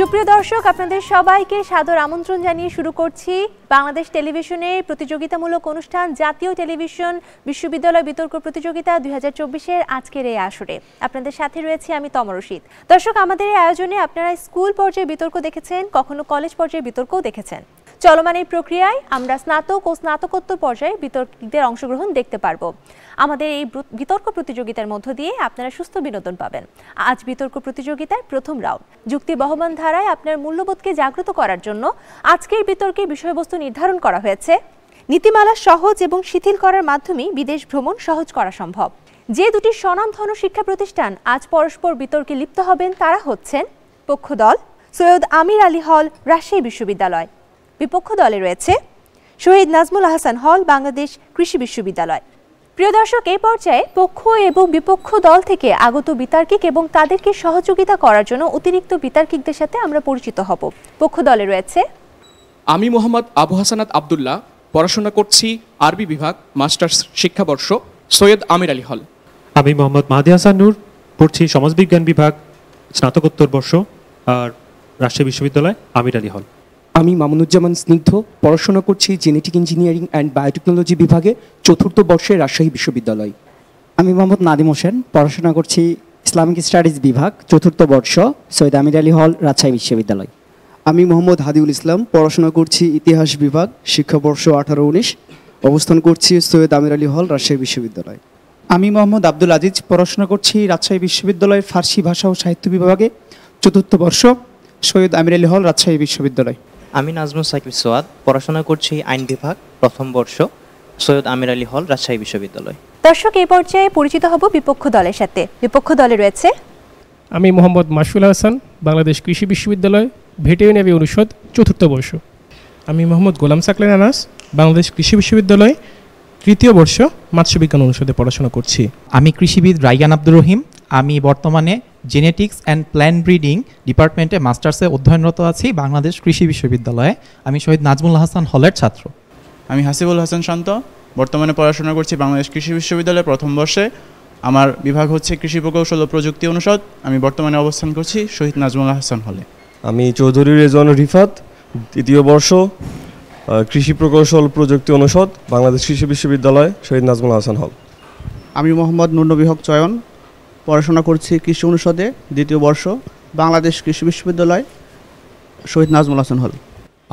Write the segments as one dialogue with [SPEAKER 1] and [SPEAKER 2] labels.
[SPEAKER 1] সুপ্রিয় দর্শক, আপনাদের সবাইকে সাদর আমন্ত্রণ জানিয়ে শুরু করছি বাংলাদেশ টেলিভিশনের প্রতিযোগিতামূলক অনুষ্ঠান জাতীয় টেলিভিশন বিশ্ববিদ্যালয় বিতর্ক প্রতিযোগিতা 2024-এর আজকের এই আসরে। আপনাদের সাথে রয়েছে আমি তমা রশিদ। দর্শক, আমাদের এই আয়োজনে আপনারা স্কুল পর্যায়ে বিতর্ক দেখেছেন, কখনো কলেজ পর্যায়ে বিতর্কও দেখেছেন। চলমান এই প্রক্রিয়ায় আমরা স্নাতক ও স্নাতকোত্তর পর্যায়ে বিতর্কীদের অংশগ্রহণ দেখতে পারবো। আমাদের এই বিতর্ক প্রতিযোগিতার মধ্য দিয়ে আপনারা সুস্থ বিনোদন পাবেন। আজ বিতর্ক প্রতিযোগিতার প্রথম রাউন্ড। যুক্তি বহমান ধারায় আপনার মূল্যবোধকে জাগ্রত করার জন্য আজকের বিতর্কের বিষয়বস্তু নির্ধারণ করা হয়েছে। নীতিমালা সহজ এবং শিথিল করার মাধ্যমে বিদেশ ভ্রমণ সহজ করা সম্ভব। যে দুটি স্বনামধন্য শিক্ষা প্রতিষ্ঠান আজ পরস্পর বিতর্কে লিপ্ত হবেন তারা হচ্ছেন পক্ষ দল সৈয়দ আমির আলী হল, রাজশাহী বিশ্ববিদ্যালয়। বিপক্ষ দলে রয়েছে শহীদ নাজমুল আহসান হল, বাংলাদেশ কৃষি বিশ্ববিদ্যালয়। প্রিয় দর্শক, এই পর্যায়ে পক্ষ এবং বিপক্ষ দল থেকে আগত বিতার্কিক এবং তাদেরকে সহযোগিতা করার জন্য অতিরিক্ত বিতার্কিকদের সাথে আমরা পরিচিত হব। পক্ষ দলে রয়েছে
[SPEAKER 2] আমি মোহাম্মদ আবু হাসানাত আবদুল্লাহ, পড়াশোনা করছি আরবি বিভাগ, মাস্টার্স শিক্ষাবর্ষ, সৈয়দ আমির আলী হল।
[SPEAKER 3] আমি মোহাম্মদ মাহাদি হাসান নূর, পড়ছি সমাজবিজ্ঞান বিভাগ, স্নাতকোত্তর বর্ষ, আর রাজশাহী বিশ্ববিদ্যালয়, আমির আলী হল।
[SPEAKER 4] আমি মামুনুজ্জামান স্নিগ্ধ, পড়াশোনা করছি জেনেটিক ইঞ্জিনিয়ারিং অ্যান্ড বায়োটেকনোলজি বিভাগে, চতুর্থ বর্ষে, রাজশাহী বিশ্ববিদ্যালয়।
[SPEAKER 5] আমি মোহাম্মদ নাদিম হোসেন, পড়াশোনা করছি ইসলামিক স্টাডিজ বিভাগ, চতুর্থ বর্ষ, সৈয়দ আমির আলী হল, রাজশাহী বিশ্ববিদ্যালয়।
[SPEAKER 6] আমি মোহাম্মদ হাদিউল ইসলাম, পড়াশোনা করছি ইতিহাস বিভাগ, শিক্ষাবর্ষ 18-19, অবস্থান করছি সৈয়দ আমির আলী হল, রাজশাহী বিশ্ববিদ্যালয়।
[SPEAKER 7] আমি মোহাম্মদ আব্দুল আজিজ, পড়াশোনা করছি রাজশাহী বিশ্ববিদ্যালয়ের ফার্সি ভাষা ও সাহিত্য বিভাগে, চতুর্থ বর্ষ, সৈয়দ আমির আলী হল, রাজশাহী বিশ্ববিদ্যালয়।
[SPEAKER 8] আমি নাজমুল সাকিব সোয়াদ, পড়াশোনা করছি আইন বিভাগ, প্রথম বর্ষ, সৈয়দ আমির আলী হল, রাজশাহী বিশ্ববিদ্যালয়।
[SPEAKER 1] দর্শক, এই পর্যায়ে পরিচিত হব বিপক্ষ দলের সাথে। বিপক্ষ দলে রয়েছে
[SPEAKER 9] আমি মোহাম্মদ মাশফুল হাসান, বাংলাদেশ কৃষি বিশ্ববিদ্যালয়, ভেটেরিনারি অনুষদ, চতুর্থ বর্ষ। আমি মোহাম্মদ গোলাম সাকলেন আনাস, বাংলাদেশ কৃষি বিশ্ববিদ্যালয়, তৃতীয় বর্ষ, মৎস্যবিজ্ঞান অনুষদে পড়াশোনা করছি।
[SPEAKER 10] আমি কৃষিবিদ রাইয়ান আব্দুর রহিম, আমি বর্তমানে জেনেটিক্স অ্যান্ড প্ল্যান্ট ব্রিডিং ডিপার্টমেন্টে মাস্টার্সে অধ্যয়নরত আছি বাংলাদেশ কৃষি বিশ্ববিদ্যালয়ে। আমি শহীদ নাজমুল হাসান হলের ছাত্র।
[SPEAKER 11] আমি হাসিবুল হাসান শান্ত, বর্তমানে পড়াশোনা করছি বাংলাদেশ কৃষি বিশ্ববিদ্যালয়ে, প্রথম বর্ষে। আমার বিভাগ হচ্ছে কৃষি প্রকৌশল ও প্রযুক্তি অনুষদ। আমি বর্তমানে অবস্থান করছি শহীদ নাজমুল হাসান হলে।
[SPEAKER 12] আমি চৌধুরী রেজওয়ান রিফাত, তৃতীয় বর্ষ, কৃষি প্রকৌশল প্রযুক্তি অনুষদ, বাংলাদেশ কৃষি বিশ্ববিদ্যালয়, শহীদ নাজমুল হাসান হল।
[SPEAKER 13] আমি মোহাম্মদ নুরনবী হক চয়ন, পড়াশোনা করছি কৃষি অনুষদে, দ্বিতীয় বর্ষ, বাংলাদেশ কৃষি বিশ্ববিদ্যালয়, শহীদ নাজমুল হাসান হল।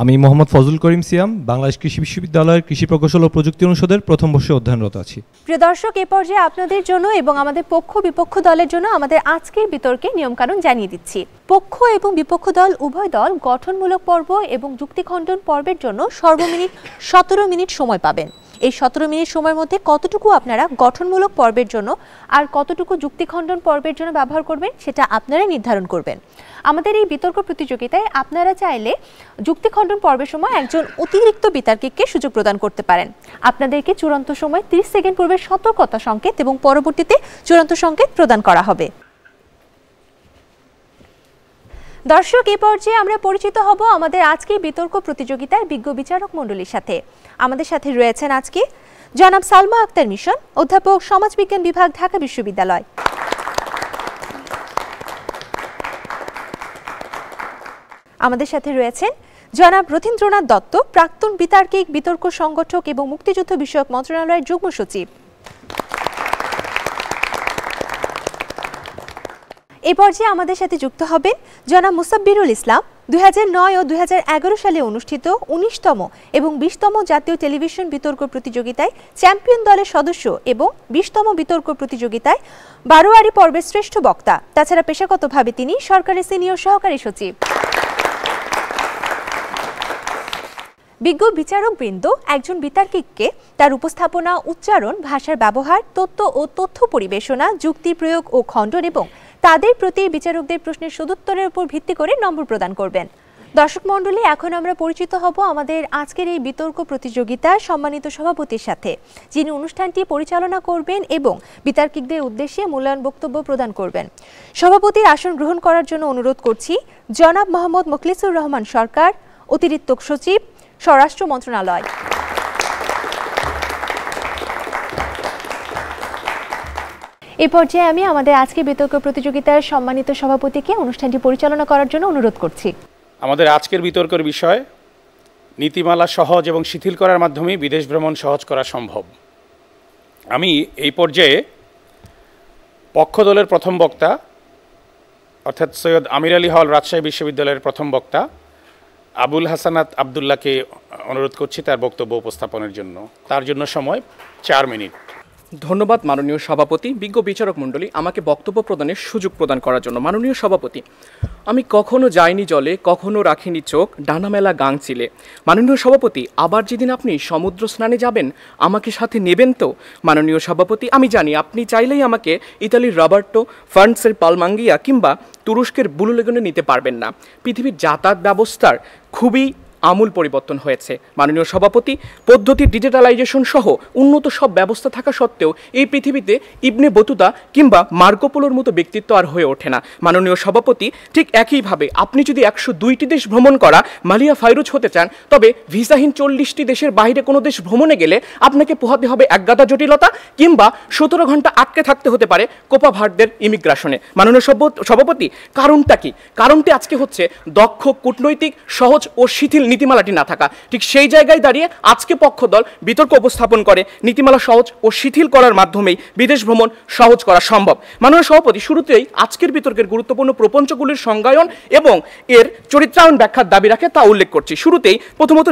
[SPEAKER 14] আমি মোহাম্মদ ফজল করিম সিয়াম, বাংলাদেশ কৃষি বিশ্ববিদ্যালয়ের কৃষি প্রকৌশল ও প্রযুক্তি অনুষদের প্রথম বর্ষে অধ্যয়নরত আছি।
[SPEAKER 1] প্রিয় দর্শক, এ পর্যায়ে আপনাদের জন্য এবং আমাদের পক্ষ বিপক্ষ দলের জন্য আমাদের আজকের বিতর্কে নিয়মকানুন জানিয়ে দিচ্ছি। পক্ষ এবং বিপক্ষ দল উভয় দল গঠনমূলক পর্ব এবং যুক্তিখণ্ডন পর্বের জন্য সর্বমিনিট 17 মিনিট সময় পাবেন। এই 17 মিনিট সময়ের মধ্যে কতটুকু আপনারা গঠনমূলক পর্বের জন্য আর কতটুকু যুক্তিখণ্ডন পর্বের জন্য ব্যবহার করবেন সেটা আপনারাই নির্ধারণ করবেন। আমাদের এই বিতর্ক প্রতিযোগিতায় আপনারা চাইলে যুক্তিখণ্ডন পর্বের সময় একজন অতিরিক্ত বিতার্কিককে সুযোগ প্রদান করতে পারেন। আপনাদেরকে চূড়ান্ত সময় 30 সেকেন্ড পূর্বে সতর্কতা সংকেত এবং পরবর্তীতে চূড়ান্ত সংকেত প্রদান করা হবে। দর্শক, এই পর্যায়ে আমরা পরিচিত হব আমাদের আজকের বিতর্ক প্রতিযোগিতার বিজ্ঞ বিচারক মণ্ডলীর সাথে। আমাদের সাথে রয়েছেন আজকে জনাব সালমা আক্তার মিশন, অধ্যাপক, সমাজবিজ্ঞান বিভাগ, ঢাকা বিশ্ববিদ্যালয়। আমাদের সাথে রয়েছেন জনাব রথীন্দ্রনাথ দত্ত, প্রাক্তন বিতার্কিক, বিতর্ক সংগঠক এবং মুক্তিযুদ্ধ বিষয়ক মন্ত্রণালয়ের যুগ্ম সচিব। এই পর্যায়ে আমাদের সাথে যুক্ত হবেন জনাব মুসাব্বিরুল ইসলাম, 2009 ও 2011 সালে অনুষ্ঠিত 19তম এবং 20তম জাতীয় টেলিভিশন বিতর্ক প্রতিযোগিতায় চ্যাম্পিয়ন দলের সদস্য এবং 20তম বিতর্ক প্রতিযোগিতায় 12 পর্বের শ্রেষ্ঠ বক্তা। তাছাড়া পেশাগতভাবে তিনি সরকারের সিনিয়র সহকারী সচিব। বিজ্ঞ বিচারক বৃন্দ একজন বিতার্কিককে তার উপস্থাপনা, উচ্চারণ, ভাষার ব্যবহার, তথ্য ও তথ্য পরিবেশনা, যুক্তি প্রয়োগ ও খণ্ডন এবং তাদের প্রতি বিচারকদের প্রশ্নের সদুত্তরের উপর ভিত্তি করে নম্বর প্রদান করবেন। দর্শক মণ্ডলী, এখন আমরা পরিচিত হব আমাদের আজকের এই বিতর্ক প্রতিযোগিতার সম্মানিত সভাপতির সাথে, যিনি অনুষ্ঠানটি পরিচালনা করবেন এবং বিতার্কিকদের উদ্দেশ্যে মূল্যায়ন বক্তব্য প্রদান করবেন। সভাপতির আসন গ্রহণ করার জন্য অনুরোধ করছি জনাব মোহাম্মদ মুখলিসুর রহমান সরকার, অতিরিক্ত সচিব, স্বরাষ্ট্র মন্ত্রণালয়। এই পর্যায়ে আমি আমাদের আজকে বিতর্ক প্রতিযোগিতার সম্মানিত সভাপতিকে অনুষ্ঠানটি পরিচালনা করার জন্য অনুরোধ করছি।
[SPEAKER 15] আমাদের আজকের বিতর্কের বিষয় নীতিমালা সহজ এবং শিথিল করার মাধ্যমে বিদেশ ভ্রমণ সহজ করা সম্ভব। আমি এই পর্যায়ে পক্ষ দলের প্রথম বক্তা অর্থাৎ সৈয়দ আমির আলী হল রাজশাহী বিশ্ববিদ্যালয়ের প্রথম বক্তা আবুল হাসানাত আবদুল্লাহকে অনুরোধ করছি তার বক্তব্য উপস্থাপনের জন্য। তার জন্য সময় 4 মিনিট।
[SPEAKER 2] ধন্যবাদ মাননীয় সভাপতি, বিজ্ঞ বিচারক মণ্ডলী আমাকে বক্তব্য প্রদানের সুযোগ প্রদান করার জন্য। মাননীয় সভাপতি, আমি কখনো যাইনি জলে, কখনো রাখিনি চোখ, ডানা মেলা গাংচিলে। মাননীয় সভাপতি, আবার যেদিন আপনি সমুদ্র স্নানে যাবেন আমাকে সাথে নেবেন তো? মাননীয় সভাপতি, আমি জানি আপনি চাইলেই আমাকে ইতালির রবার্টো ফার্নসের পালমাঙ্গিয়া কিংবা তুরস্কের বুলুলেগনে নিতে পারবেন না। পৃথিবীর যাতায়াত ব্যবস্থার খুবই আমূল পরিবর্তন হয়েছে। মাননীয় সভাপতি, পদ্ধতি ডিজিটালাইজেশন সহ উন্নত সব ব্যবস্থা থাকা সত্ত্বেও এই পৃথিবীতে ইবনে বতুতা কিংবা মার্কোপোলোর মতো ব্যক্তিত্ব আর হয়ে ওঠে না। মাননীয় সভাপতি, ঠিক একইভাবে আপনি যদি 102টি দেশ ভ্রমণ করা মালিয়া ফাইরুজ হতে চান, তবে ভিসাহীন 40টি দেশের বাইরে কোনো দেশ ভ্রমণে গেলে আপনাকে পোহাতে হবে একগাদা জটিলতা কিংবা 17 ঘন্টা আটকে থাকতে হতে পারে কোপা ভার্দের ইমিগ্রেশনে। মাননীয় সভাপতি, কারণটা কি? কারণটি আজকে হচ্ছে দক্ষ, কূটনৈতিক, সহজ ও শিথিল নীতিমালাটি না থাকা। ঠিক সেই জায়গায় দাঁড়িয়ে আজকে পক্ষ দল বিতর্ক উপস্থাপন করে নীতিমালা সহজ ও শিথিল করার মাধ্যমেই বিদেশ ভ্রমণ সহজ করা সম্ভব। মাননীয় সভাপতি, শুরুতেই আজকের বিতর্কের গুরুত্বপূর্ণ প্রপঞ্চগুলির সংজ্ঞায়ন এবং এর চরিত্রায়ন ব্যাখ্যার দাবি রাখে তা উল্লেখ করছি। শুরুতেই প্রথমত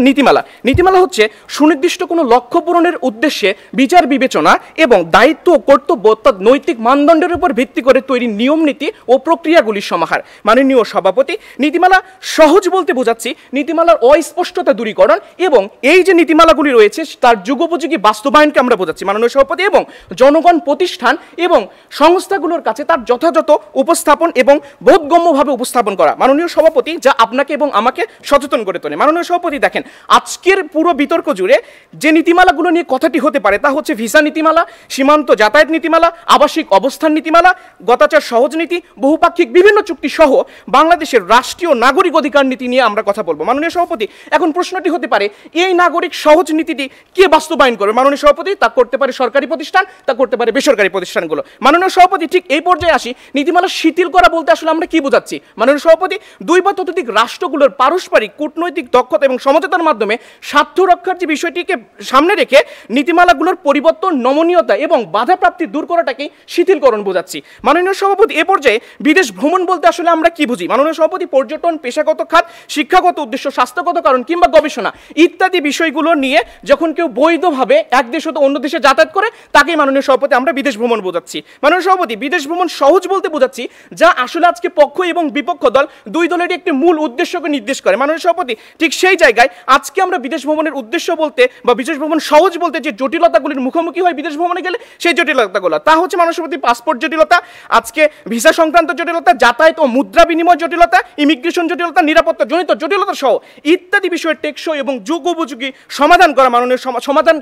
[SPEAKER 2] নীতিমালা হচ্ছে সুনির্দিষ্ট কোনো লক্ষ্য পূরণের উদ্দেশ্যে বিচার বিবেচনা এবং দায়িত্ব ও কর্তব্য অর্থাৎ নৈতিক মানদণ্ডের উপর ভিত্তি করে তৈরি নিয়ম নীতি ও প্রক্রিয়াগুলির সমাহার। মাননীয় সভাপতি, নীতিমালা সহজ বলতে বোঝাচ্ছি নীতিমালার অস্পষ্টতা দূরীকরণ এবং এই যে নীতিমালাগুলি রয়েছে তার যুগোপযোগী বাস্তবায়নকে আমরা বোঝাচ্ছি। মাননীয় সভাপতি, এবং জনগণ, প্রতিষ্ঠান এবং সংস্থাগুলোর কাছে তার যথাযথ উপস্থাপন এবং বোধগম্যভাবে উপস্থাপন করা। মাননীয় সভাপতি, যা আপনাকে এবং আমাকে সচেতন করে তোলে। মাননীয় সভাপতি, দেখেন আজকের পুরো বিতর্ক জুড়ে যে নীতিমালাগুলো নিয়ে কথাটি হতে পারে তা হচ্ছে ভিসা নীতিমালা, সীমান্ত যাতায়াত নীতিমালা, আবাসিক অবস্থান নীতিমালা, গতাচার সহজ নীতি, বহুপাক্ষিক বিভিন্ন চুক্তি সহ বাংলাদেশের রাষ্ট্রীয় নাগরিক অধিকার নীতি নিয়ে আমরা কথা বলবো। মাননীয় সভাপতি, এখন প্রশ্নটি হতে পারে এই নাগরিক সহজ নীতিটি কে বাস্তবায়ন করবে? মাননীয় সভাপতি, তা করতে পারে সরকারি প্রতিষ্ঠান, তা করতে পারে বেসরকারি প্রতিষ্ঠানগুলো। মাননীয় সভাপতি, ঠিক এই পর্যায়ে আসি, নীতিমালা শিথিল করা বলতে আসলে আমরা কি বোঝাচ্ছি? মাননীয় সভাপতি, 2 বা ততোধিক রাষ্ট্রগুলোর পারস্পরিক কূটনৈতিক দক্ষতা এবং সমঝোতার মাধ্যমে স্বার্থ রক্ষার যে বিষয়টিকে সামনে রেখে নীতিমালাগুলোর পরিবর্তন, নমনীয়তা এবং বাধাপ্রাপ্তি দূর করাটাকেই শিথিলকরণ বোঝাচ্ছি। মাননীয় সভাপতি, এ পর্যায়ে বিদেশ ভ্রমণ বলতে আসলে আমরা কি বুঝি? মাননীয় সভাপতি, পর্যটন, পেশাগত খাত, শিক্ষাগত উদ্দেশ্য, স্বাস্থ্যগত কারণ কিংবা গবেষণা ইত্যাদি বিষয়গুলো নিয়ে যখন কেউ বৈধভাবে এক দেশ হতে অন্য দেশে যাতায়াত করে তাকেই মাননীয় সভাপতি আমরা বিদেশ ভ্রমণ বোঝাচ্ছি। মাননীয় সভাপতি, বিদেশ ভ্রমণ সহজ বলতে বোঝাচ্ছি যা আসলে আজকে পক্ষ এবং বিপক্ষ দল দুই দলেরই একটি মূল উদ্দেশ্যকে নির্দেশ করে। মাননীয় সভাপতি, ঠিক সেই জায়গায় আজকে আমরা বিদেশ ভ্রমণের উদ্দেশ্য বলতে বা বিদেশ ভ্রমণ সহজ বলতে যে জটিলতাগুলির মুখোমুখি হয় বিদেশ ভ্রমণে গেলে, সেই জটিলতাগুলো তা হচ্ছে মাননীয় সভাপতি পাসপোর্ট জটিলতা, আজকে ভিসা সংক্রান্ত জটিলতা, যাতায়াত ও মুদ্রা বিনিময় জটিলতা, ইমিগ্রেশন জটিলতা, নিরাপত্তা জনিত জটিলতা সহ ইত্যাদি বিষয়ের টেকসই এবং যুগোপযোগী সমাধান করা। মাননীয়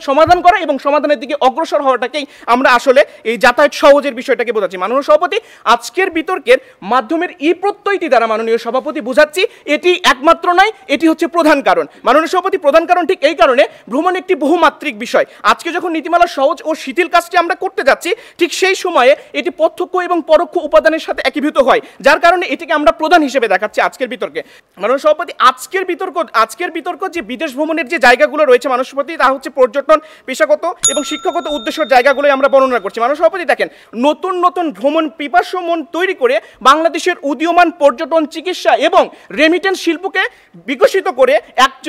[SPEAKER 2] সমাধান করা এবং সমাধানের দিকে অগ্রসর হওয়াটাকেই আমরা আসলে এই যাতায়াত সহজের বিষয়টাকে বোঝাচ্ছি। মাননীয় সভাপতি, আজকের বিতর্কের মাধ্যমের এই প্রত্যয়টি দ্বারা মাননীয় সভাপতি বোঝাচ্ছি এটি একমাত্র নয়, এটি হচ্ছে প্রধান কারণ। মাননীয় সভাপতি, প্রধান কারণ ঠিক এই কারণে ভ্রমণ একটি বহুমাত্রিক বিষয়। আজকে যখন নীতিমালা সহজ ও শিথিল কাজটি আমরা করতে যাচ্ছি, ঠিক সেই সময়ে এটি প্রত্যক্ষ এবং পরোক্ষ উপাদানের সাথে একীভূত হয়, যার কারণে এটিকে আমরা প্রধান হিসেবে দেখাচ্ছি আজকের বিতর্কে। মাননীয় সভাপতি, আজকের বিতর্ক যে বিদেশ ভ্রমণের যে জায়গাগুলো রয়েছে মাননীয় সভাপতি, তা হচ্ছে পর্যটন, পেশাগত এবং শিক্ষাগত উদ্দেশ্যের জায়গাগুলোই আমরা বর্ণনা করছি। মাননীয় সভাপতি, দেখেন নতুন নতুন ভ্রমণ পিপাসু মন তৈরি করে বাংলাদেশের উদীয়মান পর্যটন, চিকিৎসা এবং রেমিটেন্স শিল্পকে বিকশিত করে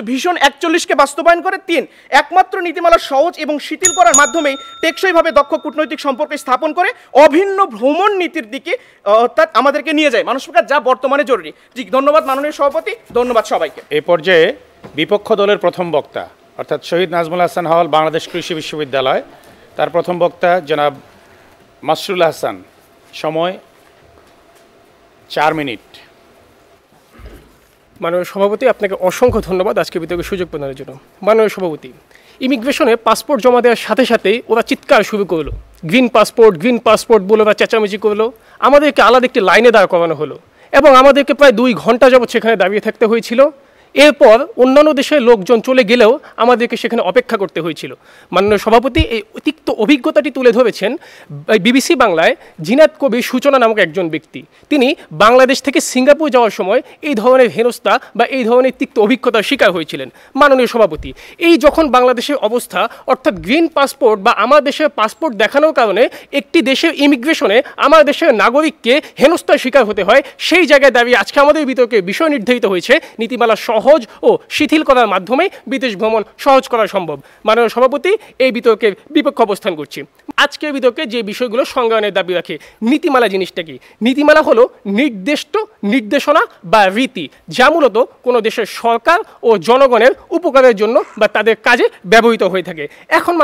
[SPEAKER 2] ভীষণ 41কে বাস্তবায়ন করে। 3, একমাত্র নীতিমালা সহজ এবং শিথিল করার মাধ্যমেই টেকসইভাবে দক্ষ কূটনৈতিক সম্পর্ক স্থাপন করে অভিন্ন ভ্রমণ নীতির দিকে অর্থাৎ আমাদেরকে নিয়ে যায় মানুষ যা বর্তমানে জরুরি। জি, ধন্যবাদ মাননীয় সভাপতি, ধন্যবাদ সবাইকে।
[SPEAKER 15] এই পর্যায়ে বিপক্ষ দলের প্রথম বক্তা অর্থাৎ শহীদ নাজমুল হাসান হল বাংলাদেশ কৃষি বিশ্ববিদ্যালয়, তার প্রথম বক্তা জনাব মাসরুল হাসান, সময় 4 মিনিট।
[SPEAKER 9] মাননীয় সভাপতি, আপনাকে অসংখ্য ধন্যবাদ আজকে বিতর্কের সুযোগ প্রদানের জন্য। মাননীয় সভাপতি, ইমিগ্রেশনে পাসপোর্ট জমা দেওয়ার সাথে সাথেই ওরা চিৎকার শুরু করলো, গ্রিন পাসপোর্ট বলে ওরা চেঁচামেচি করলো, আমাদেরকে আলাদা একটি লাইনে দাঁড় করানো হলো এবং আমাদেরকে প্রায় 2 ঘন্টা যাবৎ সেখানে দাঁড়িয়ে থাকতে হয়েছিল
[SPEAKER 16] এরপর অন্যান্য দেশের লোকজন চলে গেলেও আমাদেরকে সেখানে অপেক্ষা করতে হয়েছিল। মাননীয় সভাপতি এই তিক্ত অভিজ্ঞতাটি তুলে ধরেছেন বিবিসি বাংলায় জিনাত কবির সূচনা নামক একজন ব্যক্তি। তিনি বাংলাদেশ থেকে সিঙ্গাপুর যাওয়ার সময় এই ধরনের হেনস্থা বা এই ধরনের তিক্ত অভিজ্ঞতার শিকার হয়েছিলেন। মাননীয় সভাপতি, এই যখন বাংলাদেশের অবস্থা, অর্থাৎ গ্রিন পাসপোর্ট বা আমার দেশের পাসপোর্ট দেখানোর কারণে একটি দেশের ইমিগ্রেশনে আমার দেশের নাগরিককে হেনস্থার শিকার হতে হয়, সেই জায়গায় দাঁড়িয়ে আজকে আমাদের বিতর্কে বিষয় নির্ধারিত হয়েছে নীতিমালা সহজ ও শিথিল করার মাধ্যমে বিদেশ ভ্রমণ সহজ করা সম্ভব। মাননীয় সভাপতি, এই বিতর্কের বিপক্ষে অবস্থান করছি। আজকের বিতর্কে যে বিষয়গুলো সংজ্ঞায়নের দাবি রাখে, নীতিমালা জিনিসটা কি? নীতিমালা হলো নির্দিষ্ট নির্দেশনা বা রীতি, যা মূলত কোনো দেশের সরকার ও জনগণের উপকারের জন্য বা তাদের কাজে ব্যবহৃত হয়ে থাকে। এখন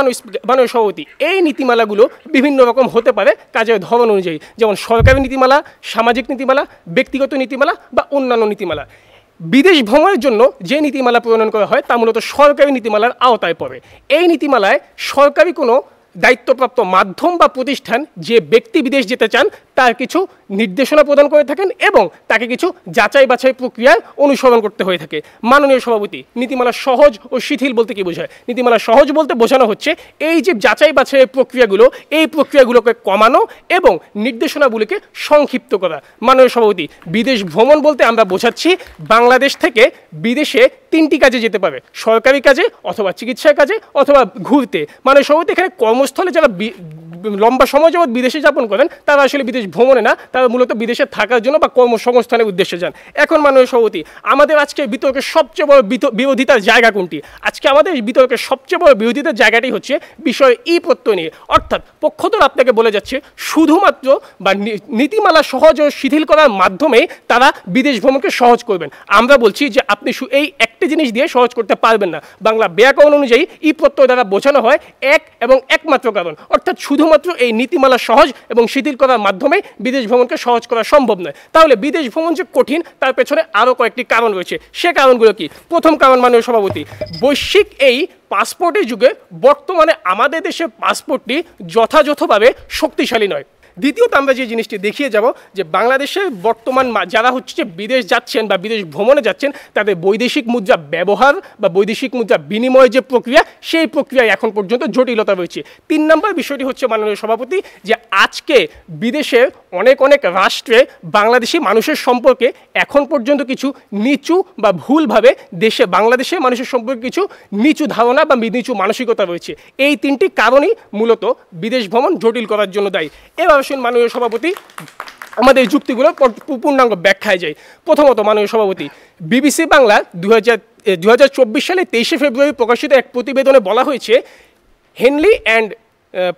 [SPEAKER 16] মাননীয় সভাপতি, এই নীতিমালাগুলো বিভিন্ন রকম হতে পারে কাজের ধরন অনুযায়ী, যেমন সরকারি নীতিমালা, সামাজিক নীতিমালা, ব্যক্তিগত নীতিমালা বা অন্যান্য নীতিমালা। বিদেশ ভ্রমণের জন্য যে নীতিমালা প্রণয়ন করা হয় তা মূলত সরকারি নীতিমালার আওতায় পড়ে। এই নীতিমালায় সরকারি কোনো দায়িত্বপ্রাপ্ত মাধ্যম বা প্রতিষ্ঠান যে ব্যক্তি বিদেশ যেতে চান তার কিছু নির্দেশনা প্রদান করে থাকেন এবং তাকে কিছু যাচাই বাছাই প্রক্রিয়ার অনুসরণ করতে হয়ে থাকে। মাননীয় সভাপতি, নীতিমালা সহজ ও শিথিল বলতে কি বোঝায়? নীতিমালা সহজ বলতে বোঝানো হচ্ছে এই যে যাচাই বাছাইয়ের প্রক্রিয়াগুলো, এই প্রক্রিয়াগুলোকে কমানো এবং নির্দেশনাগুলিকে সংক্ষিপ্ত করা। মাননীয় সভাপতি, বিদেশ ভ্রমণ বলতে আমরা বোঝাচ্ছি বাংলাদেশ থেকে বিদেশে 3টি কাজে যেতে পারে, সরকারি কাজে অথবা চিকিৎসার কাজে অথবা ঘুরতে। মাননীয় সভাপতি, এখানে কর্মস্থলে যারা লম্বা সময় যাবৎ বিদেশে যাপন করেন তারা আসলে বিদেশ ভ্রমণে না, তারা মূলত বিদেশে থাকার জন্য বা কর্মসংস্থানের উদ্দেশ্যে যান। এখন মাননীয় সভাপতি, আমাদের আজকে বিতর্কের সবচেয়ে বড় বিরোধিতার জায়গা কোনটি? আজকে আমাদের বিতর্কের সবচেয়ে বড় বিরোধিতার জায়গাটি হচ্ছে বিষয় ই প্রত্যয় নিয়ে। অর্থাৎ পক্ষধর আপনাকে বলে যাচ্ছে শুধুমাত্র বা নীতিমালা সহজ ও শিথিল করার মাধ্যমে তারা বিদেশ ভ্রমণকে সহজ করবেন। আমরা বলছি যে আপনি এই একটি জিনিস দিয়ে সহজ করতে পারবেন না। বাংলা ব্যাকরণ অনুযায়ী ই প্রত্যয় দ্বারা বোঝানো হয় এক এবং একমাত্র কারণ, অর্থাৎ শুধুমাত্র এই নীতিমালা সহজ এবং শিথিল করার মাধ্যমে বিদেশ ভ্রমণকে সহজ করা সম্ভব নয়। তাহলে বিদেশ ভ্রমণ যে কঠিন তার পেছনে আরও কয়েকটি কারণ রয়েছে। সে কারণগুলো কি? প্রথম কারণ মাননীয় সভাপতি, বৈশ্বিক এই পাসপোর্টের যুগে বর্তমানে আমাদের দেশের পাসপোর্টটি যথাযথভাবে শক্তিশালী নয়। দ্বিতীয়ত আমরা যে জিনিসটি দেখিয়ে যাব যে বাংলাদেশের বর্তমান যারা হচ্ছে যে বিদেশ যাচ্ছেন বা বিদেশ ভ্রমণে যাচ্ছেন তাদের বৈদেশিক মুদ্রা ব্যবহার বা বৈদেশিক মুদ্রা বিনিময়ের যে প্রক্রিয়া, সেই প্রক্রিয়ায় এখন পর্যন্ত জটিলতা রয়েছে। 3 নম্বর বিষয়টি হচ্ছে মাননীয় সভাপতি যে আজকে বিদেশের অনেক রাষ্ট্রে বাংলাদেশি মানুষের সম্পর্কে এখন পর্যন্ত কিছু নিচু বা ভুলভাবে বাংলাদেশের মানুষের সম্পর্কে কিছু নিচু ধারণা বা নিচু মানসিকতা রয়েছে। এই 3টি কারণই মূলত বিদেশ ভ্রমণ জটিল করার জন্য দায়ী। এবার মাননীয় সভাপতি, আমাদের যুক্তিগুলো পূর্ণাঙ্গ ব্যাখ্যায় যায়। প্রথমত মাননীয় সভাপতি, বিবিসি বাংলা 2024 সালে 23শে ফেব্রুয়ারি প্রকাশিত এক প্রতিবেদনে বলা হয়েছে হেনলি অ্যান্ড